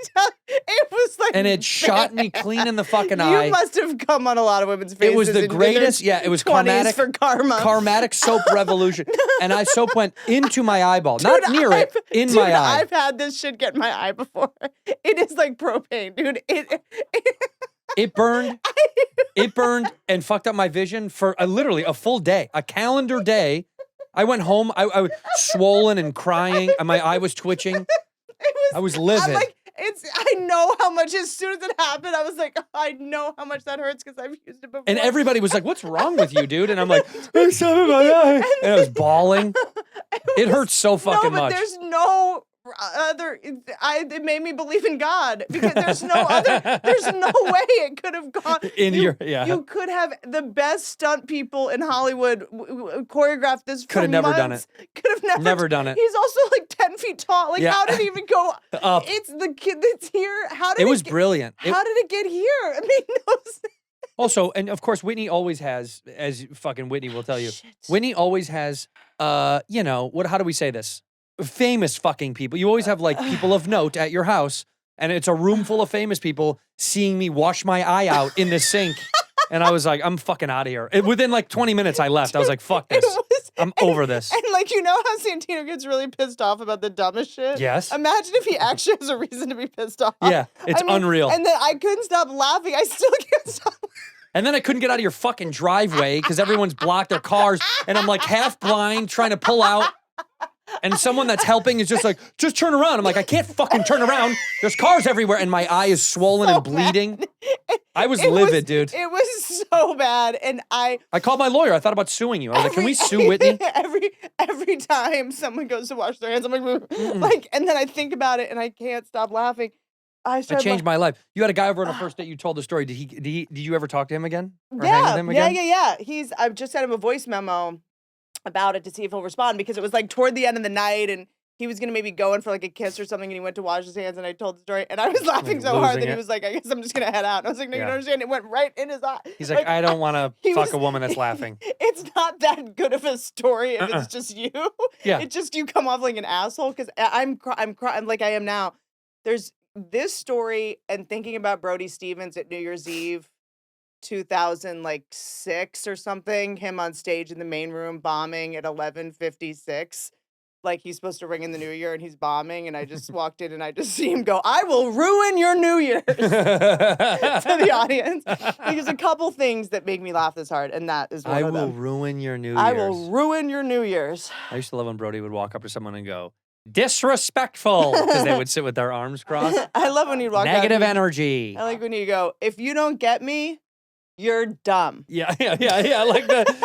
It was like, and it shot me clean in the fucking eye. You must have come on a lot of women's faces. It was the greatest. Yeah, it was karmatic for karma. Karmatic soap revolution. And I soap went into my eyeball, not near it, in my eye. I've had this shit get in my eye before. It is like propane, dude. It burned It burned and fucked up my vision for literally a full day, a calendar day. I went home. I was swollen and crying. And my eye was twitching. I was livid. I know how much, as soon as it happened, I was like, I know how much that hurts because I've used it before. And everybody was like, what's wrong with you, dude? And I'm like, there's something in my eye. And I was bawling. It hurts so fucking much. There's no other, it made me believe in God because there's no way it could have gone. You could have the best stunt people in Hollywood choreographed this for Could have never months. done it. Could have never done it. He's also like 10 feet tall. Like, how did it even go up? It's the kid that's here. How did it was brilliant. How did it get here? It made no sense. Also, and of course, Whitney always has, as fucking Whitney will tell you, Whitney always has, how do we say this? Famous fucking people. You always have like people of note at your house, and it's a room full of famous people seeing me wash my eye out in the sink. And I was like, I'm fucking out of here. Within like 20 minutes, I left. I was like, fuck this. I'm over this. And like, you know how Santino gets really pissed off about the dumbest shit? Yes. Imagine if he actually has a reason to be pissed off. Yeah, it's unreal. And then I couldn't stop laughing. I still can't stop. And then I couldn't get out of your fucking driveway because everyone's blocked their cars. And I'm like half blind trying to pull out. And someone that's helping is just like, just turn around. I'm like, I can't fucking turn around. There's cars everywhere. And my eye is swollen and bleeding. I was livid, dude. It was so bad. And I called my lawyer. I thought about suing you. I was like, can we sue Whitney? Every time someone goes to wash their hands, I'm like, and then I think about it and I can't stop laughing. I changed my life. You had a guy over on a first date. You told the story. Did you ever talk to him again? Or yeah, hang with him again? Yeah. I just sent him a voice memo about it to see if he'll respond because it was like toward the end of the night and he was gonna maybe go in for like a kiss or something and he went to wash his hands and I told the story and I was laughing so hard that he was like, I guess I'm just gonna head out. And I was like, no, you don't understand. It went right in his eye. He's like, I don't want to fuck a woman that's laughing. It's not that good of a story if it's just you. Yeah. It's just you come off like an asshole because I'm crying like I am now. There's this story and thinking about Brody Stevens at New Year's Eve 2006 or something, him on stage in the main room bombing at 11:56. Like he's supposed to ring in the new year and he's bombing. And I just walked in and I just see him go, I will ruin your New Year's to the audience. There's a couple things that make me laugh this hard. And that is one of them. I will ruin your New Year's. I will ruin your New Year's. I used to love when Brody would walk up to someone and go, disrespectful, because they would sit with their arms crossed. I love when you walk Negative out energy. I like when you go, if you don't get me, you're dumb. Yeah. Like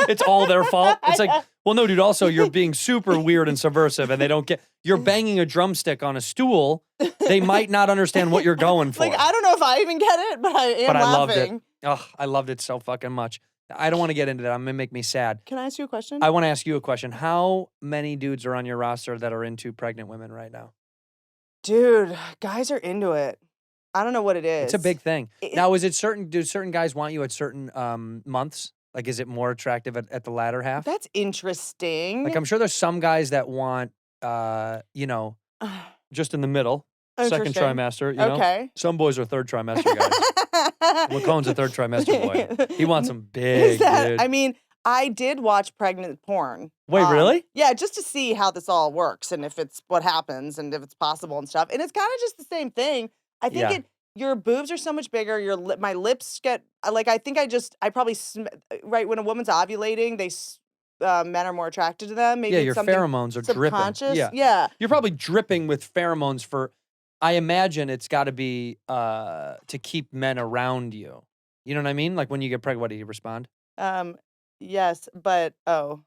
it's all their fault. It's like, well, no, dude. Also, you're being super weird and subversive, and they don't get. You're banging a drumstick on a stool. They might not understand what you're going for. Like I don't know if I even get it, but I am laughing. Loved it. Oh, I loved it so fucking much. I don't want to get into that. I'm gonna make me sad. Can I ask you a question? I want to ask you a question. How many dudes are on your roster that are into pregnant women right now? Dude, guys are into it. I don't know what it is. It's a big thing. Now, is it certain? Do certain guys want you at certain months? Like, is it more attractive at the latter half? That's interesting. Like, I'm sure there's some guys that want, just in the middle, second trimester. You know? Some boys are third trimester guys. Lacone's a third trimester boy. He wants some big, dude. I mean, I did watch pregnant porn. Wait, really? Yeah, just to see how this all works and if it's what happens and if it's possible and stuff. And it's kind of just the same thing. I think your boobs are so much bigger. My lips get like I probably right when a woman's ovulating, men are more attracted to them. Maybe your pheromones are dripping. Yeah, you're probably dripping with pheromones for. I imagine it's got to be to keep men around you. You know what I mean? Like when you get pregnant, what do you respond? Yes, but I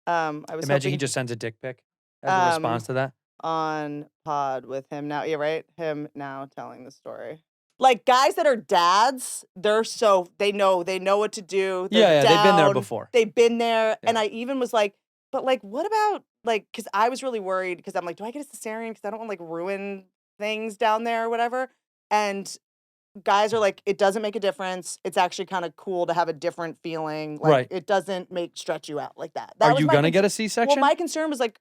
was imagine he just sends a dick pic as a response to that. On pod with him now. Yeah, right? Him now telling the story. Like guys that are dads, they know what to do. They're they've been there before. They've been there. Yeah. And I even was like, but like, what about like, cause I was really worried because I'm like, do I get a cesarean? Cause I don't want to like ruin things down there or whatever. And guys are like, it doesn't make a difference. It's actually kind of cool to have a different feeling. Like it doesn't stretch you out like that. Are you going to get a C-section? Well, my concern was like,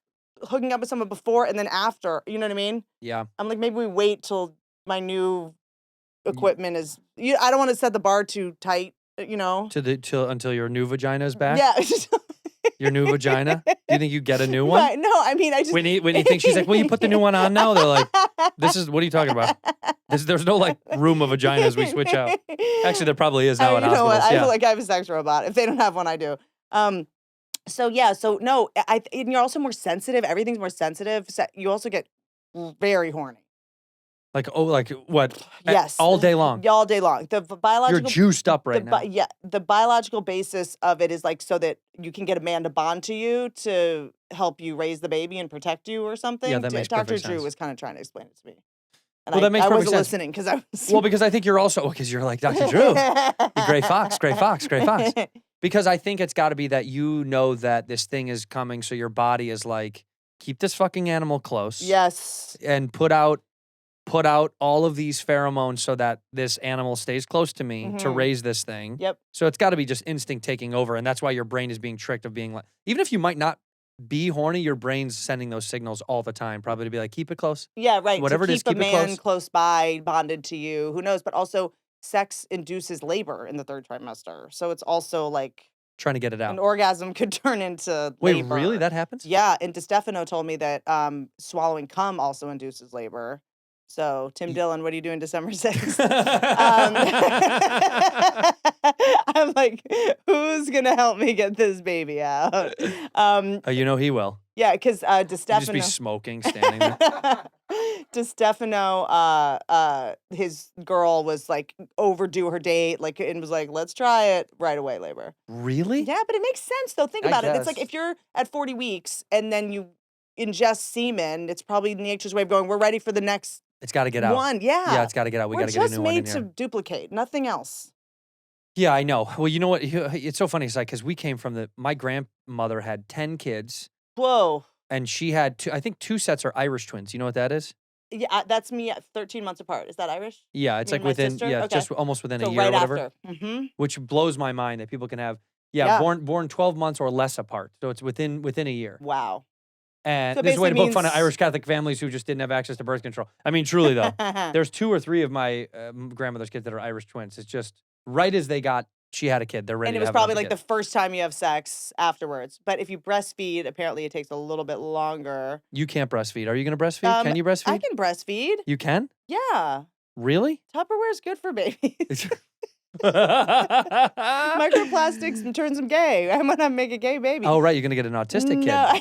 hooking up with someone before and then after, you know what I mean? Yeah. I'm like, maybe we wait till my new equipment is. I don't want to set the bar too tight, you know. Until your new vagina is back. Yeah. Your new vagina? Do you think you get a new one? Right, no, I mean, I just. When you think she's like, will you put the new one on now? They're like, what are you talking about? There's no like room of vaginas we switch out. Actually, there probably is now in you know hospitals. what? I Yeah. feel like I have a sex robot. If they don't have one, I do. So no, and you're also more sensitive. Everything's more sensitive. So you also get very horny. Like what? Yes. All day long. All day long. The biological. You're juiced up right now. Yeah, the biological basis of it is like so that you can get a man to bond to you to help you raise the baby and protect you or something. Yeah, that makes Dr. perfect Drew sense. was kind of trying to explain it to me. And Well, that makes I perfect wasn't sense. listening because I was. Well, because I think you're also because you're like Dr. Drew, you Gray Fox. Because I think it's got to be that you know that this thing is coming, so your body is like, keep this fucking animal close. Yes. And put out all of these pheromones so that this animal stays close to me to raise this thing. Yep. So it's got to be just instinct taking over, and that's why your brain is being tricked of being like, even if you might not be horny, your brain's sending those signals all the time, probably to be like, keep it close. Yeah, right. Whatever to it is, keep keep a it man close. by, bonded to you. Who knows? But also, sex induces labor in the third trimester, so it's also like Trying to get it an out. orgasm could turn into Wait, labor. really? That happens? Yeah, and DeStefano told me that swallowing cum also induces labor. So, Tim Dillon, what are you doing December 6th? I'm like, who's going to help me get this baby out? You know he will. Yeah, because He'll just be DeStefano... smoking, standing there. DeStefano, his girl was like overdue her date, like, and was like, let's try it right away, labor. Really? Yeah, but it makes sense, though. Think I about it. It's like guess. if you're at 40 weeks and then you ingest semen, it's probably nature's way of going, we're ready for the next It's got to get out. one. Yeah. Yeah, it's got to get out. We We're got to get a just new one in made here. to duplicate, nothing else. Yeah, I know. Well, you know what? It's so funny. It's like, because we came from my grandmother had 10 kids, Whoa. and she had I think 2 sets are Irish twins. You know what that is? Yeah, that's me at 13 months apart. Is that Irish? Yeah, it's Me like and my within, sister? yeah, Okay. just almost within a So year right or whatever. after. Mm-hmm. Which blows my mind that people can have, Yeah. born 12 months or less apart. So it's within a year. Wow. And So this is a way to basically poke fun at means- Irish Catholic families who just didn't have access to birth control. I mean, truly though, there's 2 or 3 of my grandmother's kids that are Irish twins. It's just right as she had a kid, they're ready And it to was have probably another like the kid. first time you have sex afterwards. But if you breastfeed, apparently it takes a little bit longer. You can't breastfeed. Are you going to breastfeed? Can you breastfeed? I can breastfeed. You can? Yeah. Really? Tupperware's good for babies. Microplastics turns them gay. I'm gonna make a gay baby. Oh, right. You're going to get an autistic kid. No,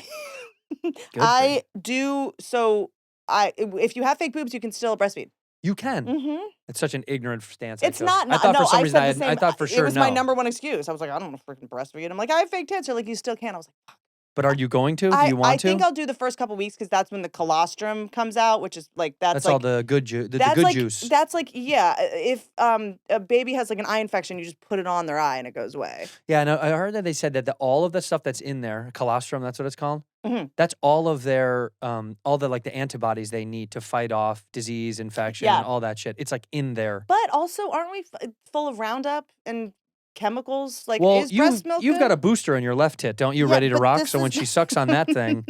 Good for I do. So if you have fake boobs, you can still breastfeed. You can. Mm-hmm. It's such an ignorant stance. I It's chose. not. I thought no, for some I reason said the same. I thought for sure it was no. my number one excuse. I was like, I don't want to freaking breastfeed. I'm like, I have fake tits. They're like, you still can. I was like, But are you going to? Do you want I to? think I'll do the first couple weeks because that's when the colostrum comes out, which is like That's like all the good juice. The that's good like juice. that's like yeah. If a baby has like an eye infection, you just put it on their eye and it goes away. Yeah, I know. I heard that they said that all of the stuff that's in there, colostrum, that's what it's called. Mhm. That's all of their, all the like the antibodies they need to fight off disease, infection, Yeah. and all that shit. It's like in there. But also, aren't we full of Roundup and chemicals? Like, Well, is breast milk you've got a good? booster in your left tit, don't you? Yeah, Ready to but rock. this So when is- she sucks on that thing,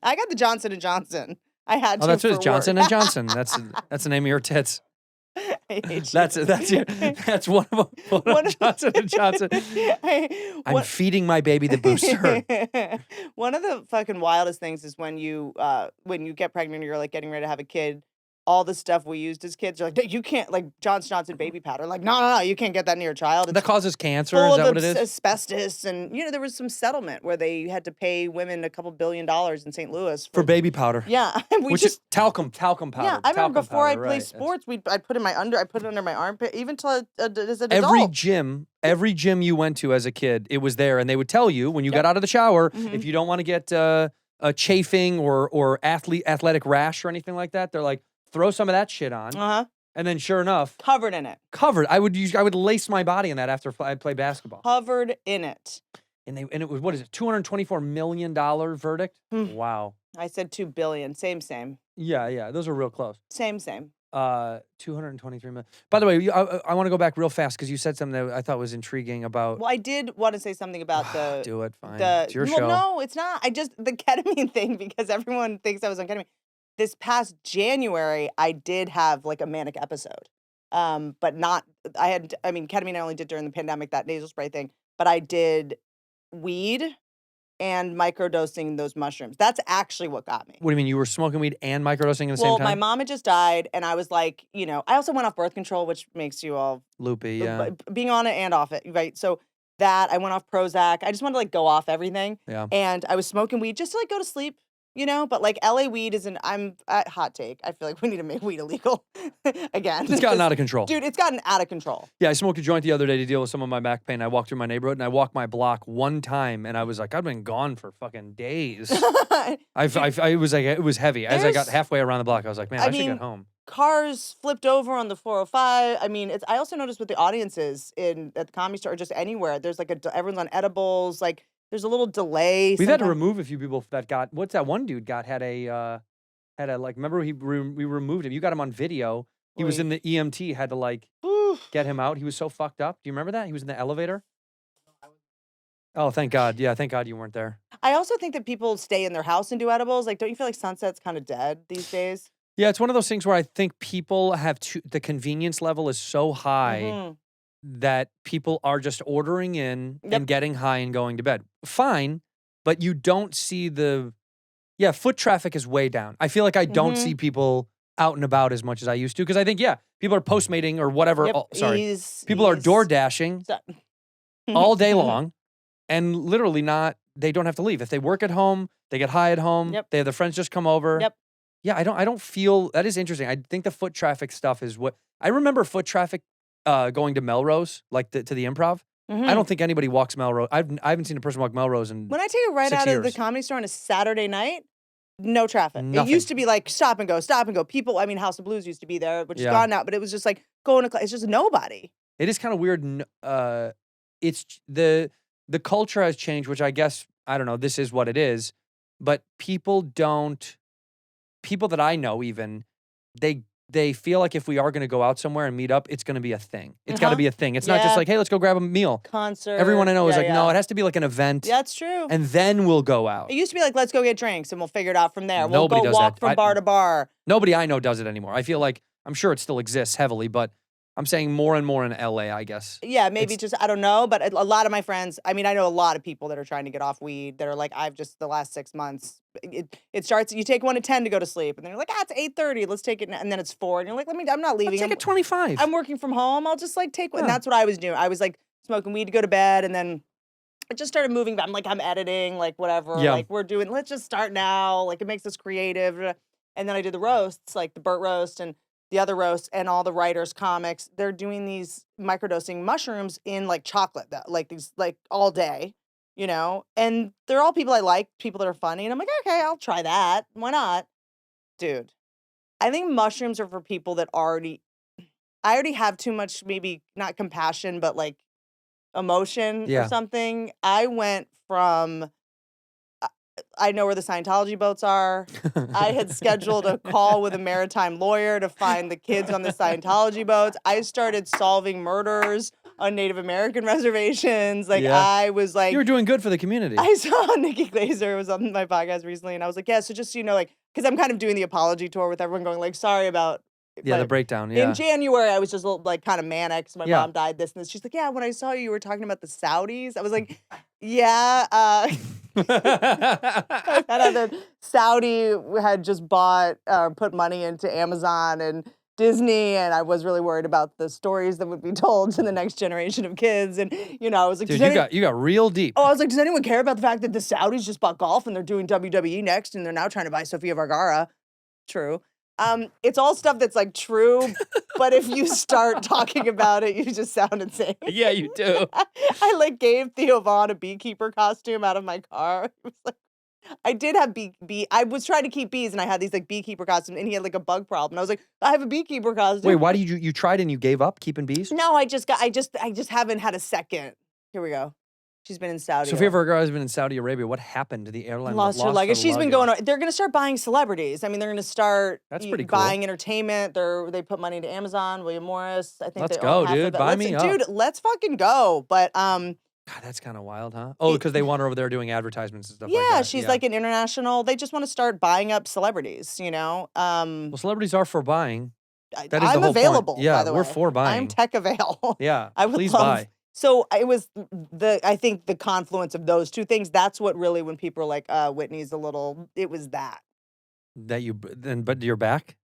I got the Johnson & Johnson. I had to. oh, that's what for it's Johnson work. and Johnson. That's the name of your tits. I hate you. That's one of them. One of- Johnson and Johnson. I'm What- feeding my baby the booster. One of the fucking wildest things is when you get pregnant or you're like getting ready to have a kid, all the stuff we used as kids, you're like, "No, you can't, like Johnson baby powder. Like, no, you can't get that near your child. It's That causes cancer. full Is that of what it is? asbestos. And, there was some settlement where they had to pay women a couple $2 billion in St. Louis. For baby powder. Yeah. We Which just, is talcum powder. yeah, I remember talcum before I powder, played right. sports, I put it I put it under my armpit, even till as an Every adult. every gym you went to as a kid, it was there, and they would tell you when you got out of the shower, if you don't want to get a chafing or athletic rash or anything like that, they're like, throw some of that shit on, Uh-huh. and then sure enough, Covered in it. covered. I would lace my body in that after I'd play basketball, Covered in it. and it was, what is it, $224 million verdict? Hmm. Wow. I said 2 billion. Same. Yeah, those are real close. Same. 223 million. By the way, I want to go back real fast because you said something that I thought was intriguing about. Well, I did want to say something about the Do it, fine. the It's your well, show. no, it's not. I just the ketamine thing because everyone thinks I was on ketamine. This past January, I did have like a manic episode. But not ketamine I only did during the pandemic, that nasal spray thing, but I did weed and microdosing those mushrooms. That's actually what got me. What do you mean? You were smoking weed and microdosing at the same Well, time? my mom had just died, and I was like, I also went off birth control, which makes you all Loopy, yeah. being on it and off it, right? So that I went off Prozac. I just wanted to like go off everything. Yeah. And I was smoking weed just to like go to sleep, but like LA weed I'm at hot take. I feel like we need to make weed illegal again. It's gotten out of control. Dude, it's gotten out of control. Yeah, I smoked a joint the other day to deal with some of my back pain. I walked through my neighborhood and I walked my block one time and I was like, I've been gone for fucking days. It was heavy. As I got halfway around the block, I was like, man, I should get home. Cars flipped over on the 405. I mean, I also noticed with the audiences at the Comedy Store or just anywhere, there's like everyone's on edibles. Like there's a little delay. We've had to remove a few people that got, what's that one dude got, remember we removed him. You got him on video. He was in the EMT, had to like get him out. He was so fucked up. Do you remember that? He was in the elevator. Oh, thank God. Yeah, thank God you weren't there. I also think that people stay in their house and do edibles. Like, don't you feel like Sunset's kind of dead these days? Yeah, it's one of those things where I think people have the convenience level is so high that people are just ordering in and getting high and going to bed. Fine, but you don't see foot traffic is way down. I feel like I don't see people out and about as much as I used to because I think, people are Postmating or whatever. Yep. People are door dashing all day long and literally they don't have to leave. If they work at home, they get high at home. Yep. They have their friends just come over. Yep. Yeah, I don't feel that is interesting. I think the foot traffic stuff is what I remember foot traffic going to Melrose, like to the Improv. I don't think anybody walks Melrose. I haven't seen a person walk Melrose in when I take it right 6 out years. of the Comedy Store on a Saturday night, no traffic. Nothing. It used to be like stop and go. People, I mean, House of Blues used to be there, which is gone now, but it was just like going to it's just nobody. It is kind of weird. It's the culture has changed, which I guess I don't know. This is what it is, but people that I know even, they feel like if we are going to go out somewhere and meet up, it's going to be a thing. It's got to be a thing. It's not just like, hey, let's go grab a meal. Concert. Everyone I know is like, no, it has to be like an event. Yeah, that's true. And then we'll go out. It used to be like, let's go get drinks and we'll figure it out from there. Nobody we'll does go walk that. from bar to bar. Nobody I know does it anymore. I feel like, I'm sure it still exists heavily, but I'm saying more and more in LA, I guess. Yeah, maybe I don't know, but a lot of my friends, I mean, I know a lot of people that are trying to get off weed that are like, the last 6 months, it starts, you take 1 to 10 to go to sleep, and then you're like, it's 8:30, let's take it, and then it's 4, and you're like, I'm not leaving. Let's take it 25. I'm working from home, I'll just like take one. And that's what I was doing. I was like smoking weed to go to bed, and then I just started moving, but I'm editing, like whatever, like let's just start now, like it makes us creative. And then I did the roasts, like the Burt roast, and the other roasts, and all the writers, comics, they're doing these microdosing mushrooms in like chocolate, like these, like all day, and they're all people I like, people that are funny. And I'm like, okay, I'll try that. Why not? Dude, I think mushrooms are for people that I already have too much, maybe not compassion, but like emotion or something. I went from, I know where the Scientology boats are. I had scheduled a call with a maritime lawyer to find the kids on the Scientology boats. I started solving murders on Native American reservations. Like I was like, you were doing good for the community. I saw Nikki Glaser was on my podcast recently, and I was like, so just like, because I'm kind of doing the apology tour with everyone going like, sorry about. The breakdown. Yeah. In January, I was just like kind of manic. So my mom died this and this. She's like, when I saw you were talking about the Saudis. I was like, Another Saudi had just put money into Amazon and Disney, and I was really worried about the stories that would be told to the next generation of kids. And I was like, dude, you got real deep. Oh, I was like, does anyone care about the fact that the Saudis just bought golf and they're doing WWE next, and they're now trying to buy Sofia Vergara? True. It's all stuff that's like true, but if you start talking about it, you just sound insane. Yeah, you do. I like gave Theo Vaughn a beekeeper costume out of my car. It was like, I did have I was trying to keep bees, and I had these like beekeeper costumes, and he had like a bug problem. I was like, I have a beekeeper costume. Wait, why did you tried and you gave up keeping bees? No, I just haven't had a second. Here we go. She's been in Saudi. Sofia Vergara has been in Saudi Arabia. What happened to the airline? Lost her luggage. She's been going. They're going to start buying celebrities. I mean, they're going to start. That's pretty cool. Buying entertainment. They put money into Amazon. William Morris. I think. Let's they go, own half dude. of it. Buy me up. Dude, let's fucking go. But God, that's kind of wild, huh? Oh, because they want her over there doing advertisements and stuff like that. Yeah, she's like an international. They just want to start buying up celebrities. Well, celebrities are for buying. That is I'm the whole available. Point. Yeah, by the way. we're for buying. I'm tech avail. Yeah, I would please love, buy. So it was I think the confluence of those two things. That's what really, when people are like, Whitney's a little, it was that. But you're back?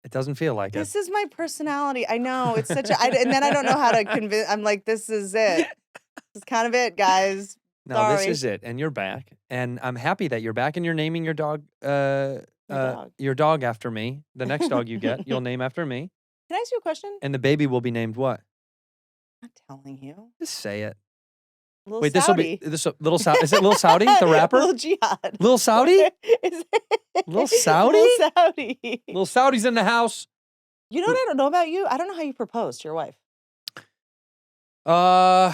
It doesn't feel like it. This is my personality. I know. It's such and then I don't know how to convince. I'm like, this is it. This is kind of it, guys. No, Sorry. this is it. And you're back. And I'm happy that you're back and you're naming your dog, dog. your dog after me. The next dog you get, you'll name after me. Can I ask you a question? And the baby will be named what? I'm not telling you. Just say it. Little Wait, Saudi. Little Saudi. Is it Little Saudi, the rapper? Little Jihad. Little Saudi? Is Little Saudi? Little Saudi. Little Saudi's in the house. You know what I don't know about you? I don't know how you proposed to your wife. How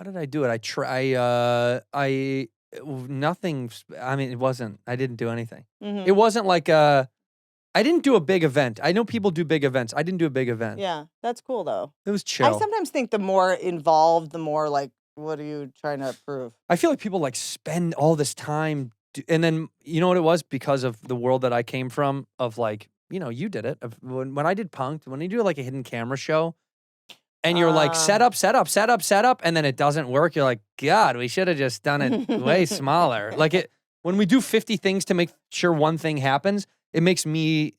did I do it? Nothing. I mean, it wasn't. I didn't do anything. Mm-hmm. It wasn't like I didn't do a big event. I know people do big events. I didn't do a big event. Yeah, that's cool though. It was chill. I sometimes think the more involved, the more like, what are you trying to prove? I feel like people like spend all this time, and then you know what it was, because of the world that I came from. Of like, you know, you did it. When I did Punk'd, when you do like a hidden camera show, and you're like set up, and then it doesn't work. You're like, God, we should have just done it way smaller. Like it when we do 50 things to make sure one thing happens, it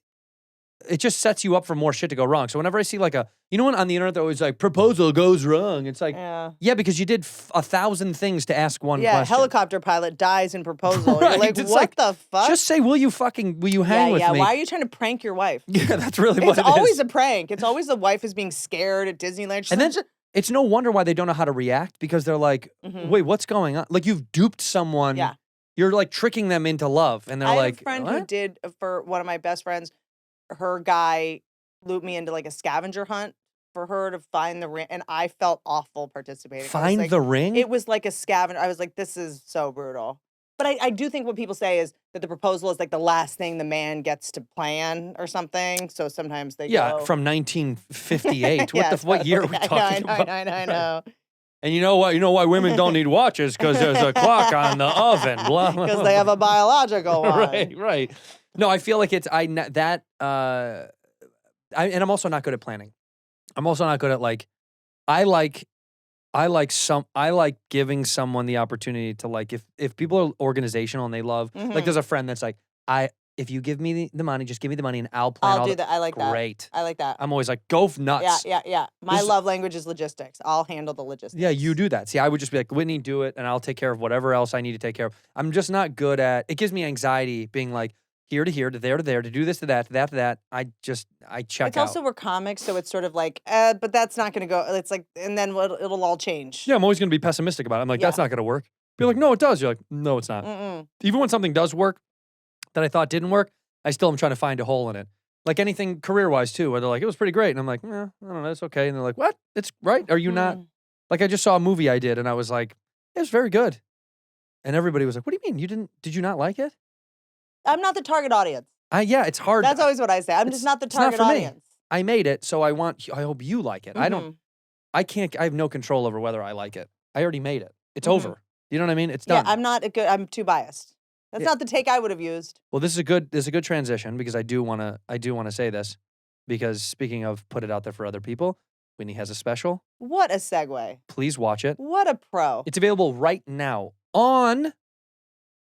just sets you up for more shit to go wrong. So whenever I see like when on the internet they're always like, proposal goes wrong. It's like, yeah, because you did 1,000 things to ask one question. Helicopter pilot dies in proposal. Right, You're like, it's what like, the fuck? Just say, will you hang with me? Why are you trying to prank your wife? Yeah, that's really what it is. It's always a prank. It's always the wife is being scared at Disneyland. She's And then like, it's no wonder why they don't know how to react, because they're like, wait, what's going on? Like you've duped someone. Yeah. You're like tricking them into love. And they're I like, have a friend what? who did, for one of my best friends, her guy looped me into like a scavenger hunt for her to find the ring, and I felt awful participating. Find the ring? It was like a scavenger. I was like, this is so brutal. But I do think what people say is that the proposal is like the last thing the man gets to plan or something. So sometimes they go. From 1958. Yeah, What year are we talking about? I know. And you know what? You know why women don't need watches? Because there's a clock on the oven. Because they have a biological one. Right. No, I feel like and I'm also not good at planning. I'm also not good at I like giving someone the opportunity to like, if people are organizational and they love, like there's a friend that's like, if you give me the money, just give me the money and I'll plan. I'll do that. I like that. Great. I like that. I'm always like, go nuts. Yeah. My love language is logistics. I'll handle the logistics. Yeah, you do that. See, I would just be like, Whitney, do it, and I'll take care of whatever else I need to take care of. I'm just not good at, it gives me anxiety being like, here to here, to there, to do this, to that, to that, to that. I check out. It's also we're comics, so it's sort of like, but that's not going to go. It's like, and then it'll all change. Yeah, I'm always going to be pessimistic about it. I'm like, that's not going to work. Be like, no, it does. You're like, no, it's not. Even when something does work that I thought didn't work, I still am trying to find a hole in it. Like anything career-wise too, where they're like, it was pretty great. And I'm like, I don't know, it's okay. And they're like, what? It's right? Are you not? Like I just saw a movie I did and I was like, it was very good. And everybody was like, what do you mean? Did you not like it? I'm not the target audience. Yeah, it's hard. That's always what I say. I'm just not the target audience. I made it, so I hope you like it. I have no control over whether I like it. I already made it. It's over. You know what I mean? It's done. Yeah, I'm too biased. That's not the take I would have used. Well, this is a good transition because I do want to say this, because speaking of put it out there for other people, Whitney has a special. What a segue. Please watch it. What a pro. It's available right now on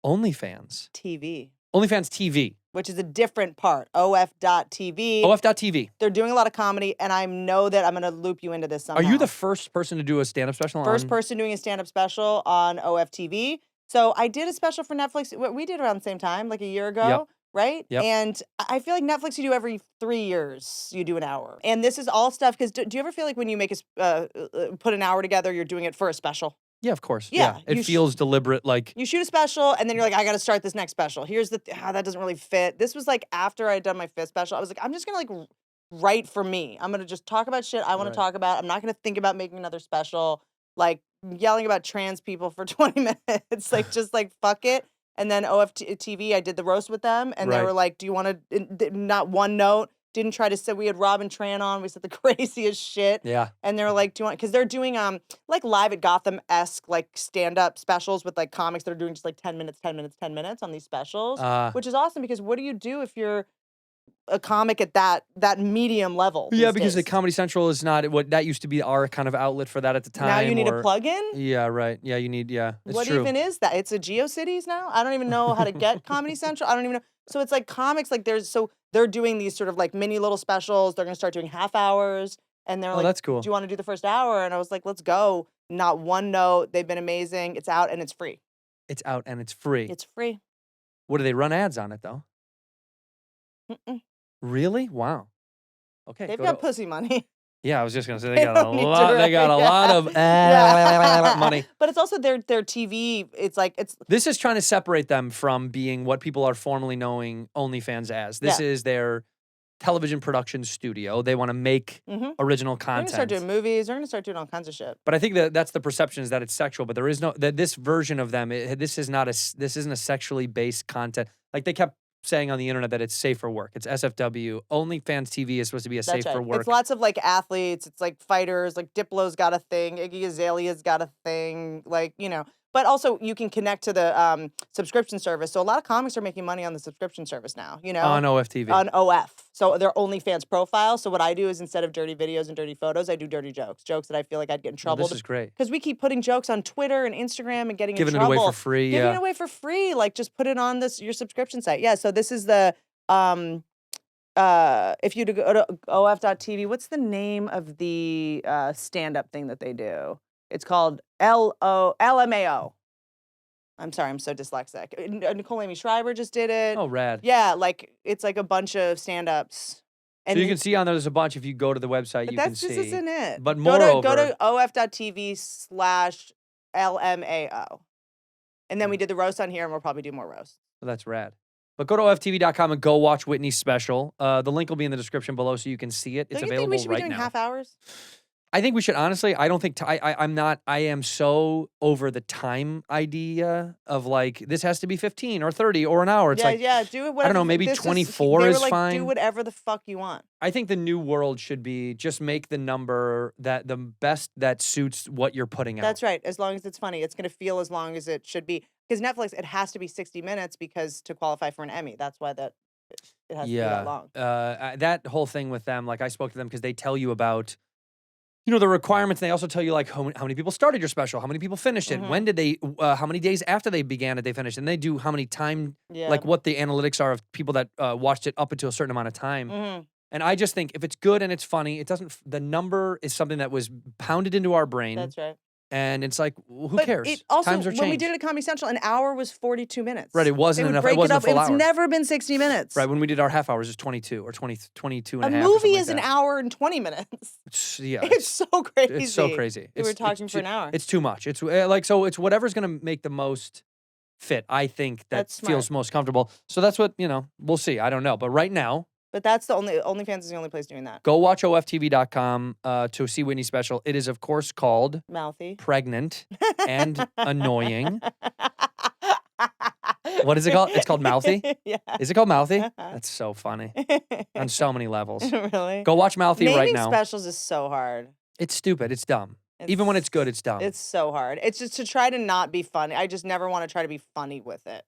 OnlyFans. TV. OnlyFans TV. Which is a different part. OF.TV. OF.TV. They're doing a lot of comedy, and I know that I'm going to loop you into this somehow. Are you the first person to do a stand-up special First person doing a stand-up special on OFTV. So I did a special for Netflix. We did around the same time, like a year ago, right? Yep. And I feel like Netflix, you do every 3 years, you do an hour. And this is all stuff, because do you ever feel like when you make put an hour together, you're doing it for a special? Yeah, of course. Yeah. It feels deliberate, like... You shoot a special, and then you're like, I got to start this next special. Here's that doesn't really fit. This was like after I had done my 5th special. I was like, I'm just going to like write for me. I'm going to just talk about shit I want to talk about. I'm not going to think about making another special, like yelling about trans people for 20 minutes. Like, just like, fuck it. And then OFTV, I did the roast with them, and they were like, do you want to, not one note, didn't try to say, we had Robin Tran on, we said the craziest shit. Yeah. And they were like, do you want, because they're doing like Live at Gotham-esque like stand-up specials with like comics that are doing just like 10 minutes on these specials, which is awesome, because what do you do if you're a comic at that medium level. Yeah, these because the days. Comedy Central is not what that used to be our kind of outlet for that at the time. Now you need or- a plug-in? Yeah, right. Yeah, you need, it's What true. even is that? It's a GeoCities now? I don't even know how to get Comedy Central. I don't even know. So it's like comics, like they're doing these sort of like mini little specials. They're going to start doing half hours. And they're like, that's cool. do you want to do the first hour? And I was like, let's go. Not one note. They've been amazing. It's out and it's free. It's out and it's free. It's free. What do they run ads on it though? Mm-mm. Really? Wow. Okay. They've go got to- pussy money. Yeah, I was just gonna say They they got don't a need to lot. They got a yeah. lot of Yeah. money. But it's also their TV. It's like it's This is trying to separate them from being what people are formerly knowing OnlyFans as. This is their television production studio. They want to make original they're gonna content. start doing movies. They're gonna start doing all kinds of shit. But I think that's the perception is that it's sexual. But there is no that this version of them. This isn't a sexually based content. Like they kept saying on the internet that it's safe for work. It's SFW. OnlyFans TV is supposed to be a That's safe for right. work. It's lots of like athletes. It's like fighters. Like Diplo's got a thing. Iggy Azalea's got a thing. Like But also you can connect to the subscription service. So a lot of comics are making money on the subscription service now. On OFTV. On OF. So their OnlyFans profile. So what I do is instead of dirty videos and dirty photos, I do dirty jokes. Jokes that I feel like I'd get in trouble. This is great. Because we keep putting jokes on Twitter and Instagram and getting Giving in it trouble. away for free. Giving Yeah. it away for free. Like just put it on your subscription site. Yeah. So this is the if you go to of.tv, what's the name of the stand-up thing that they do? It's called LMAO. I'm sorry, I'm so dyslexic. Nicole Amy Schreiber just did it. Oh, rad. Yeah, like it's like a bunch of stand-ups. So you can see on there's a bunch. If you go to the website, But you that can just see. isn't it. But go moreover, to of.tv/LMAO. And then we did the roast on here, and we'll probably do more roasts. That's rad. But go to OFTV.com and go watch Whitney's special. The link will be in the description below so you can see it. It's Don't you available think we should be right doing now. half hours? I think we should honestly. I don't think I'm not. I am so over the time idea of like this has to be 15 or 30 or an hour. It's like do it. Whatever. know, maybe This 24 they were is like, fine. Do whatever the fuck you want. I think the new world should be just make the number that the best that suits what you're putting out. That's right. As long as it's funny, it's going to feel as long as it should be. Because Netflix, it has to be 60 minutes because to qualify for an Emmy. That's why it has to be that long. That whole thing with them, like I spoke to them because they tell you about, the requirements. They also tell you like how many people started your special, how many people finished it, when did they, how many days after they began it, they finished, and they do how many time, like what the analytics are of people that watched it up until a certain amount of time. And I just think if it's good and it's funny, the number is something that was pounded into our brain. That's right. And it's like, who But cares? It also, Times are when we changed. did it at Comedy Central, an hour was 42 minutes. Right, it wasn't They would enough. break It wasn't it a up. full It's hour. never been 60 minutes. Right, when we did our half hours, it's 22 or 22 A and a half. or movie something is like an that. hour and 20 minutes. Yeah, It's so crazy. It's so crazy. We were talking it's for an hour. It's too much. It's so it's whatever's going to make the most fit. I think that That's feels smart. most comfortable. So that's what, we'll see. I don't know. But right now, But that's the OnlyFans is the only place doing that. go watch OFTV.com to see Whitney's special. It is, of course, called Mouthy. Pregnant and Annoying. What is it called? It's called Mouthy? Yeah. Is it called Mouthy? That's so funny on so many levels. Really? Go watch Mouthy Naming right now. specials is so hard. It's stupid. It's dumb. Even when it's good, it's dumb. It's so hard. It's just to try to not be funny. I just never want to try to be funny with it.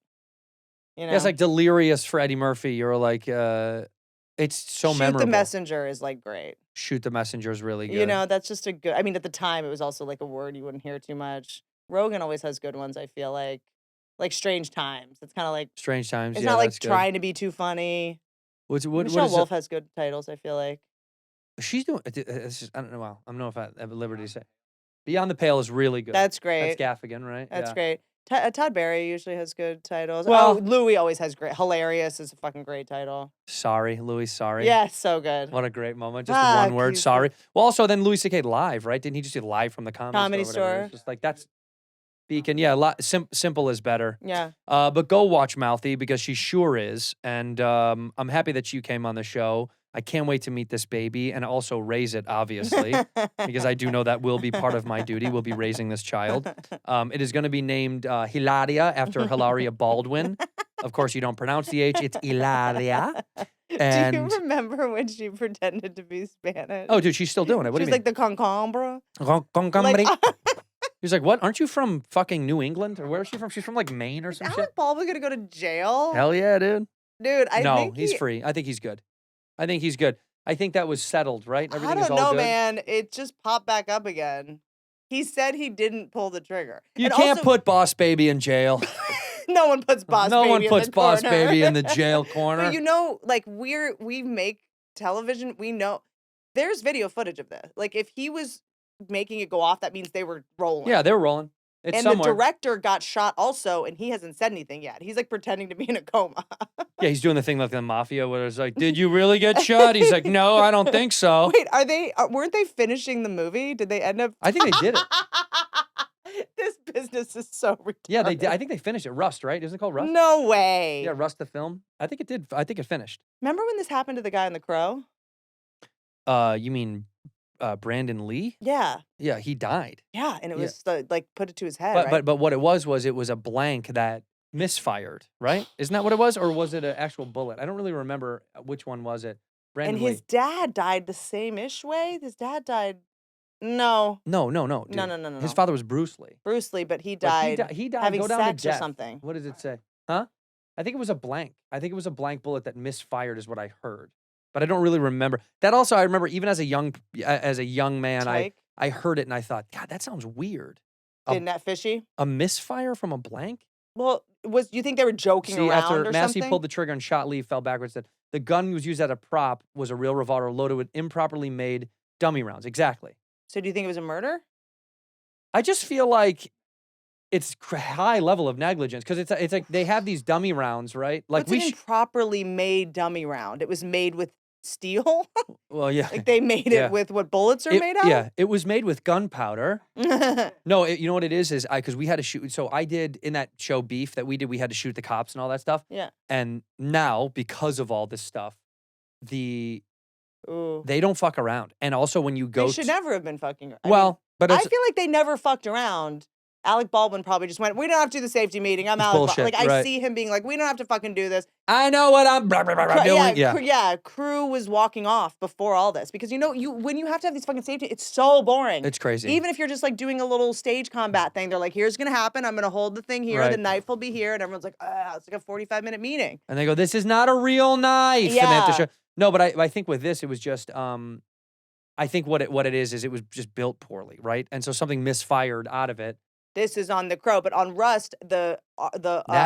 Yeah, it's like Delirious for Eddie Murphy. You're like, it's so Shoot memorable. the Messenger is like great. Shoot the Messenger is really good. That's just a good. I mean, at the time, it was also like a word you wouldn't hear too much. Rogan always has good ones. I feel like Strange Times. It's kind of like Strange Times. it's Yeah, not like that's good. trying to be too funny. What Michelle is Wolf has good titles. I feel like. She's doing. It's just, I don't know. Well, I don't know if I have liberty to say. Beyond the Pale is really good. That's great. That's Gaffigan, right? That's Yeah. great. Todd Barry usually has good titles. Well- Louis always has great. Hilarious is a fucking great title. Sorry, Louis. Sorry. Yeah, so good. What a great moment. Just Fuck, one word. he's Sorry. Well, also then Louis C.K. live, right? Didn't he just do live from the Comedy Store. Store? It's just like that's Beacon. Yeah, simple is better. Yeah. But go watch Mouthy because she sure is, and I'm happy that you came on the show. I can't wait to meet this baby and also raise it, obviously, because I do know that will be part of my duty. We'll be raising this child. It is going to be named Hilaria after Hilaria Baldwin. Of course, you don't pronounce the H. It's Hilaria. And Do you remember when she pretended to be Spanish? oh, dude, she's still doing it. What She do was you like the concombre. mean? Like, He was like, what? Aren't you from fucking New England? Or where is she from? She's from like Maine or is some shit. Alec Baldwin gonna go to jail? Hell yeah, dude. Dude, I No, think he's free. I think he's good. I think he's good. I think that was settled, right? Everything I is don't all know, good. man. It just popped back up again. He said he didn't pull the trigger. You And can't also, put Boss Baby in jail. no one puts Boss No Baby one in puts the Boss corner. Baby in the jail corner. But you know, like we make television. We know there's video footage of this. Like if he was making it go off, that means they were rolling. Yeah, they're rolling. It's and somewhere. the director got shot also, and he hasn't said anything yet. He's like pretending to be in a coma. Yeah, he's doing the thing like the mafia where it's like, did you really get shot? He's like, no, I don't think so. Wait, weren't they finishing the movie? Did they end up? I think they did it. This business is so retarded. Yeah, they did. I think they finished it. Rust, right? Isn't it called Rust? No way. Yeah, Rust the film. I think it did. I think it finished. Remember when this happened to the guy in The Crow? You mean Brandon Lee? Yeah. Yeah, he died. Yeah, and it Yeah. was like put it to his head, right? But what it was a blank that misfired, right? Isn't that what it was, or was it an actual bullet? I don't really remember which one was it. Brandon and Lee. his dad died the same-ish way. His dad died. No, No. Dude. No. His father was Bruce Lee. Bruce Lee, but he But died. he died. having Go down to sex or death. something. What does it say? Huh? I think it was a blank. I think it was a blank bullet that misfired, is what I heard. But I don't really remember. That also, I remember even as a young man, Tyke? I heard it and I thought, God, that sounds weird. Isn't that fishy? A misfire from a blank? Well, you think they were joking See, around after or Massey something? pulled the trigger and shot Lee, fell backwards. Said the gun was used as a prop was a real revolver loaded with improperly made dummy rounds. Exactly. So do you think it was a murder? I just feel like it's high level of negligence because it's like they have these dummy rounds, right? Like What's an improperly made dummy round? It was made with steel? well, yeah. Like they made Yeah. it with what bullets are made out? Yeah, it was made with gunpowder. No, you know what it is because we had to shoot. So I did in that show Beef that we did. We had to shoot the cops and all that stuff. Yeah. And now because of all this stuff, Ooh. they don't fuck around. And also when you go, They should never have been fucking. but I it's, feel like they never fucked around. Alec Baldwin probably just went, we don't have to do the safety meeting. I'm It's Alec bullshit, Baldwin. Like, I right. see him being like, we don't have to fucking do this. I know what I'm doing. Yeah, Crew was walking off before all this because when you have to have these fucking safety, it's so boring. It's crazy. Even if you're just like doing a little stage combat thing, they're like, here's gonna happen. I'm gonna hold the thing here. Right. The knife will be here, and everyone's like, it's like a 45-minute meeting. And they go, this is not a real knife. And they have to Yeah. show. No, but I think with this, it was just, I think what it is it was just built poorly, right? And so something misfired out of it. This is on The Crow, but on Rust, That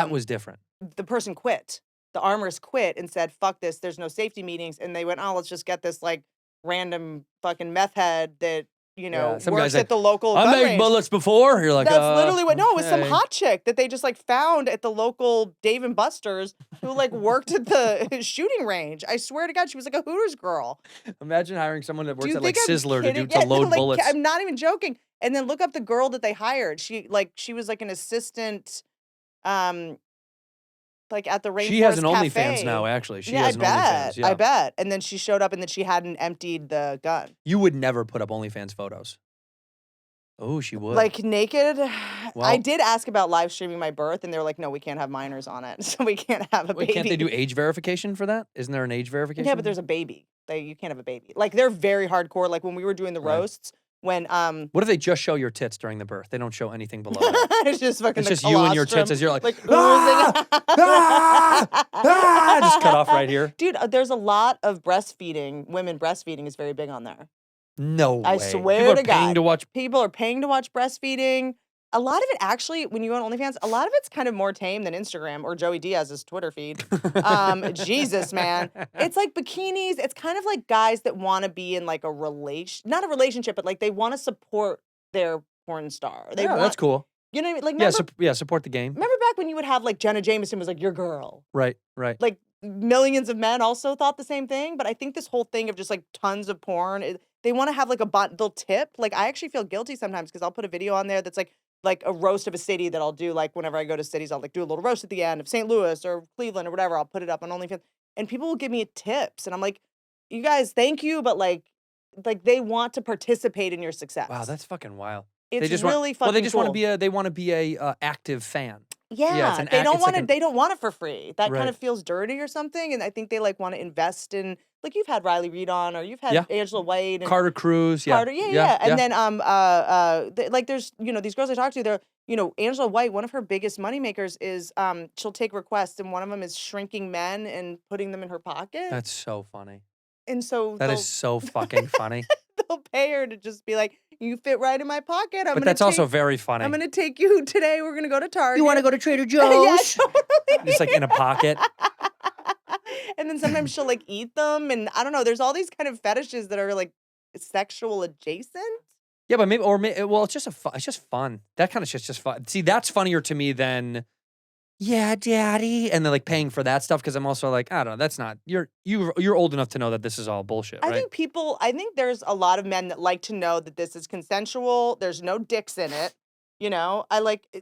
was different. the person quit. The armorist quit and said, fuck this, there's no safety meetings. And they went, let's just get this like random fucking meth head that, some works guy's at like, the local I gun made range. bullets before. You're like, That's literally what, no, it was some okay. hot chick that they just like found at the local Dave and Buster's who like worked at the shooting range. I swear to God, she was like a Hooters girl. Imagine hiring someone that Do works you at like think I'm Sizzler kidding? to load like, bullets. I'm not even joking. And then look up the girl that they hired. She was like an assistant, like at the Rainforest She has an Cafe. OnlyFans now, actually. She Yeah, has I an bet. OnlyFans. Yeah. I bet. And then she showed up and then she hadn't emptied the gun. You would never put up OnlyFans photos. Oh, she would. Like naked. I Well- did ask about live streaming my birth and they were like, no, we can't have minors on it. So we can't have a Wait, baby. can't they do age verification for that? Isn't there an age verification? Yeah, but there's a baby. You can't have a baby. Like they're very hardcore. Like when we were doing the Right. roasts, when What if they just show your tits during the birth? They don't show anything below that. it's just fucking It's the just you and your colostrum, tits as you're like, oozing. just cut off right here. Dude, there's a lot of breastfeeding. Women breastfeeding is very big on there. No way. I swear People are to paying God. to watch. People are paying to watch breastfeeding. A lot of it actually, when you go on OnlyFans, a lot of it's kind of more tame than Instagram or Joey Diaz's Twitter feed. Jesus, man. It's like bikinis. It's kind of like guys that want to be in like a not a relationship, but like they want to support their porn star. They want, that's cool. You know what I mean? Like, Yeah, remember, support the game. remember back when you would have like Jenna Jameson was like your girl? Right. Like millions of men also thought the same thing, but I think this whole thing of just like tons of porn, they want to have like they'll tip. Like I actually feel guilty sometimes because I'll put a video on there that's like a roast of a city that I'll do. Like whenever I go to cities, I'll like do a little roast at the end of St. Louis or Cleveland or whatever. I'll put it up on OnlyFans and people will give me tips and I'm like, you guys, thank you, but like they want to participate in your success. Wow, that's fucking wild. It's they just really fucking Well, they just cool. want to be a active fan. Yeah, it's an they act- don't it's want like it. They don't want it for free. That Right. kind of feels dirty or something. And I think they like want to invest in, like you've had Riley Reid on, or you've had Yeah. Angela White and Carter Cruz. Yeah. Carter. Yeah. And then like there's these girls I talk to. They're Angela White. One of her biggest moneymakers is she'll take requests, and one of them is shrinking men and putting them in her pocket. That's so funny. And so That is so fucking funny. they'll pay her to just be like, you fit right in my pocket. But that's also very funny. I'm going to take you today. We're going to go to Target. You want to go to Trader Joe's? Yeah, totally. Just like in a pocket. And then sometimes she'll like eat them. And I don't know. There's all these kind of fetishes that are like sexual adjacent. Yeah, but well, it's just fun. That kind of shit's just fun. See, that's funnier to me than, yeah, daddy, and then like paying for that stuff because I'm also like, I don't know, that's not you're old enough to know that this is all bullshit, right? I think there's a lot of men that like to know that this is consensual. There's no dicks in it. You know,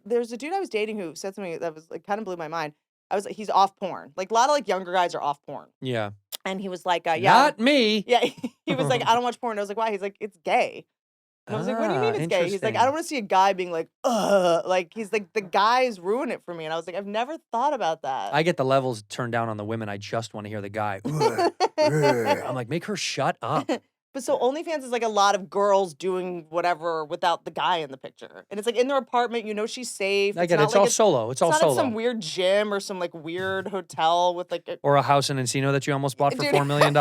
there's a dude I was dating who said something that was like kind of blew my mind. I was like, he's off porn. Like a lot of like younger guys are off porn. Yeah. And he was like, yeah. Not me. Yeah. He was like, I don't watch porn. I was like, why? He's like, it's gay. And I was like, what do you mean it's gay? He's like, I don't want to see a guy being like, ugh. Like, he's like, the guys ruin it for me. And I was like, I've never thought about that. I get the levels turned down on the women. I just want to hear the guy. I'm like, make her shut up. But so OnlyFans is like a lot of girls doing whatever without the guy in the picture. And it's like in their apartment, you know she's safe. I get it. It's all solo. It's all not solo. at some weird gym or some like weird hotel with like or a house in Encino that you almost bought for $4 million.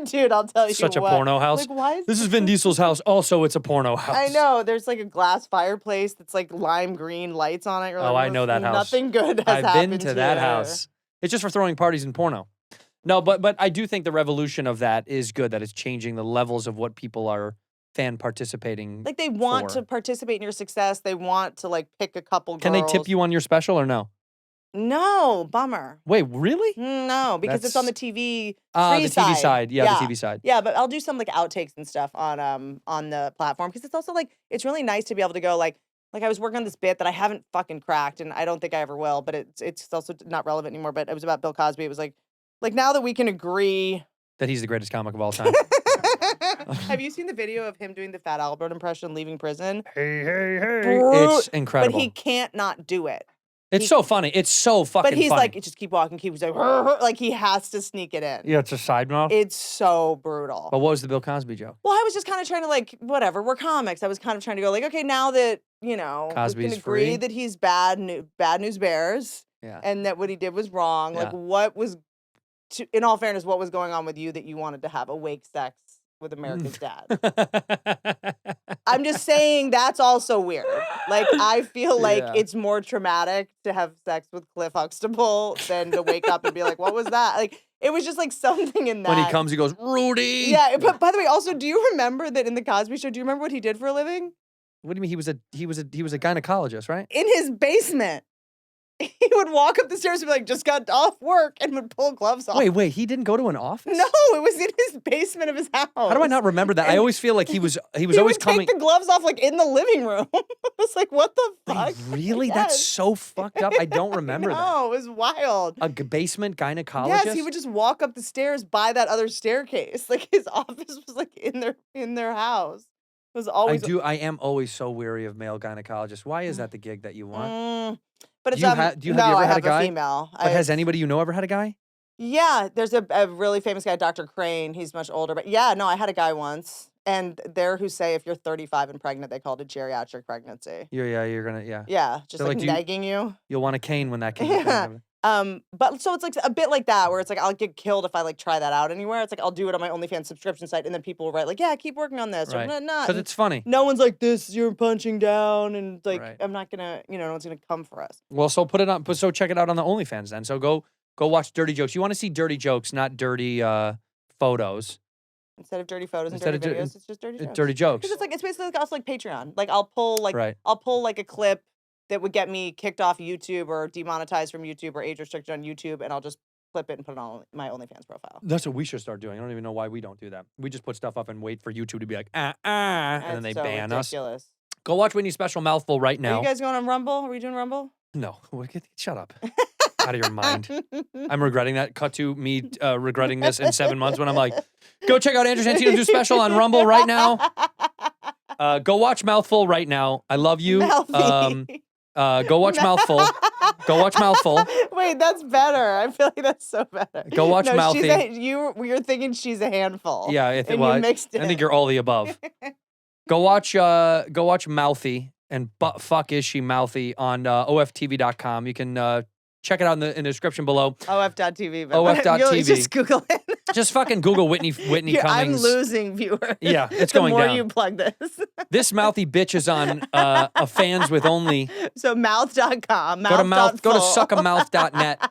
Dude, I'll tell you Such a what. porno house. Like, why is this is Vin Diesel's house. Also, it's a porno house. I know. There's like a glass fireplace that's like lime green lights on it. You're like, I know that house. Nothing good has I've happened been to that here. house. It's just for throwing parties and porno. No, but I do think the revolution of that is good, that it's changing the levels of what people are fan participating. Like they want to participate in your success. They want to like pick a couple girls. Can they tip you on your special or no? No, bummer. Wait, really? No, because it's on the TV the TV side. Yeah, the TV side. Yeah, but I'll do some like outtakes and stuff on the platform because it's also like it's really nice to be able to go like I was working on this bit that I haven't fucking cracked and I don't think I ever will, but it's also not relevant anymore. But it was about Bill Cosby. It was like now that we can agree that he's the greatest comic of all time. Have you seen the video of him doing the Fat Albert impression leaving prison? Hey, hey, hey. It's incredible. But he can't not do it. It's so funny. It's so fucking funny. But he's like, just keep walking, keep like he has to sneak it in. Yeah, it's a side mouth. It's so brutal. But what was the Bill Cosby joke? Well, I was just kind of trying to like, whatever, we're comics. I was kind of trying to go like, okay, now that, you know, Cosby's we can agree free? that he's bad news bears. Yeah. And that what he did was wrong. Yeah. Like what was, in all fairness, what was going on with you that you wanted to have awake sex with America's dad? I'm just saying that's also weird. Like, I feel like it's more traumatic to have sex with Cliff Huxtable than to wake up and be like, what was that? Like, it was just like something in that. When he comes, he goes, Rudy. Yeah, but by the way, also, do you remember that in the Cosby Show, do you remember what he did for a living? What do you mean? He was a gynecologist, right? In his basement. He would walk up the stairs and be like, just got off work, and would pull gloves off. Wait, he didn't go to an office? No, it was in his basement of his house. How do I not remember that? And I always feel like he was he always would coming. take the gloves off like in the living room. It's like, what the fuck? Really? Yes. That's so fucked up. I don't remember that. No, it was wild. A basement gynecologist? Yes, he would just walk up the stairs by that other staircase. Like his office was like in their house. It was always. I am always so weary of male gynecologists. Why is that the gig that you want? But it's have you ever had a guy? Female. But has anybody you know ever had a guy? Yeah, there's a really famous guy, Dr. Crane. He's much older, but yeah, no, I had a guy once, and there who say if you're 35 and pregnant, they call it a geriatric pregnancy. You're gonna Yeah, just They're like like, nagging you. You'll want a cane when that cane. Yeah. But so it's like a bit like that, where it's like I'll get killed if I like try that out anywhere. It's like I'll do it on my OnlyFans subscription site, and then people will write like, "Yeah, keep working on this," Right. or "Nah." Because it's funny. No one's like this. You're punching down, and like Right. I'm not gonna, no one's gonna come for us. Well, so put it on. So check it out on the OnlyFans then. So go watch dirty jokes. You want to see dirty jokes, not dirty photos. Instead of dirty photos and Instead dirty of videos, it's just dirty jokes. Dirty jokes. Because it's basically like also like Patreon. Like I'll pull Right. a clip that would get me kicked off YouTube or demonetized from YouTube or age restricted on YouTube, and I'll just clip it and put it on my OnlyFans profile. That's what we should start doing. I don't even know why we don't do that. We just put stuff up and wait for YouTube to be like, and then they It's so ban ridiculous. us. Go watch Whitney's special Mouthful right Are now. you guys going on Rumble? Are we doing Rumble? No, shut up. Out of your mind. I'm regretting that. Cut to me regretting this in 7 months when I'm like, go check out Andrew Santino's new special on Rumble right now. Go watch Mouthful right now. I love you. Go watch Mouthful. Go watch Mouthful. Wait, that's better. I feel like that's so better. Go watch Mouthy. You're thinking she's a handful. Yeah, and you mixed it. I think you're all the above. Go watch Mouthy and butt fuck is she Mouthy on OFTV.com. You can check it out in the description below. OF.TV. OF.TV. Just Google it. Just fucking Google Whitney Here, I'm Cummings. losing viewers. Yeah, it's the going more down. you plug this. This mouthy bitch is on a fans with only. So mouth.com. Go to suckamouth.net.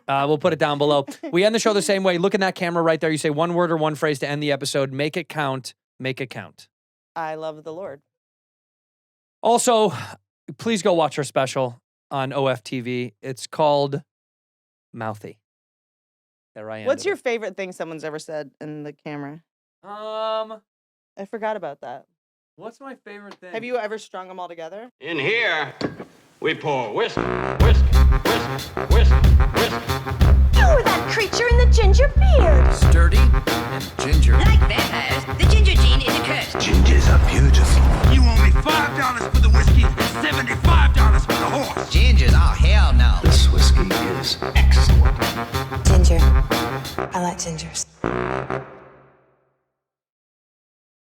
We'll put it down below. We end the show the same way. Look in that camera right there. You say one word or one phrase to end the episode. Make it count. Make it count. I love the Lord. Also, please go watch our special on OFTV. It's called Mouthy. There I am. What's your favorite thing someone's ever said in the camera? I forgot about that. What's my favorite thing? Have you ever strung them all together? In here, we pour whisk, whisk, whisk, whisk, whisk. You were that creature in the ginger beard. Sturdy and ginger. Like vampires, the ginger gene is a curse. Gingers are beautiful. You owe me $5 for the whiskey and $75 for the horse. Gingers? Oh, hell no. This whiskey is excellent. Ginger. I like gingers.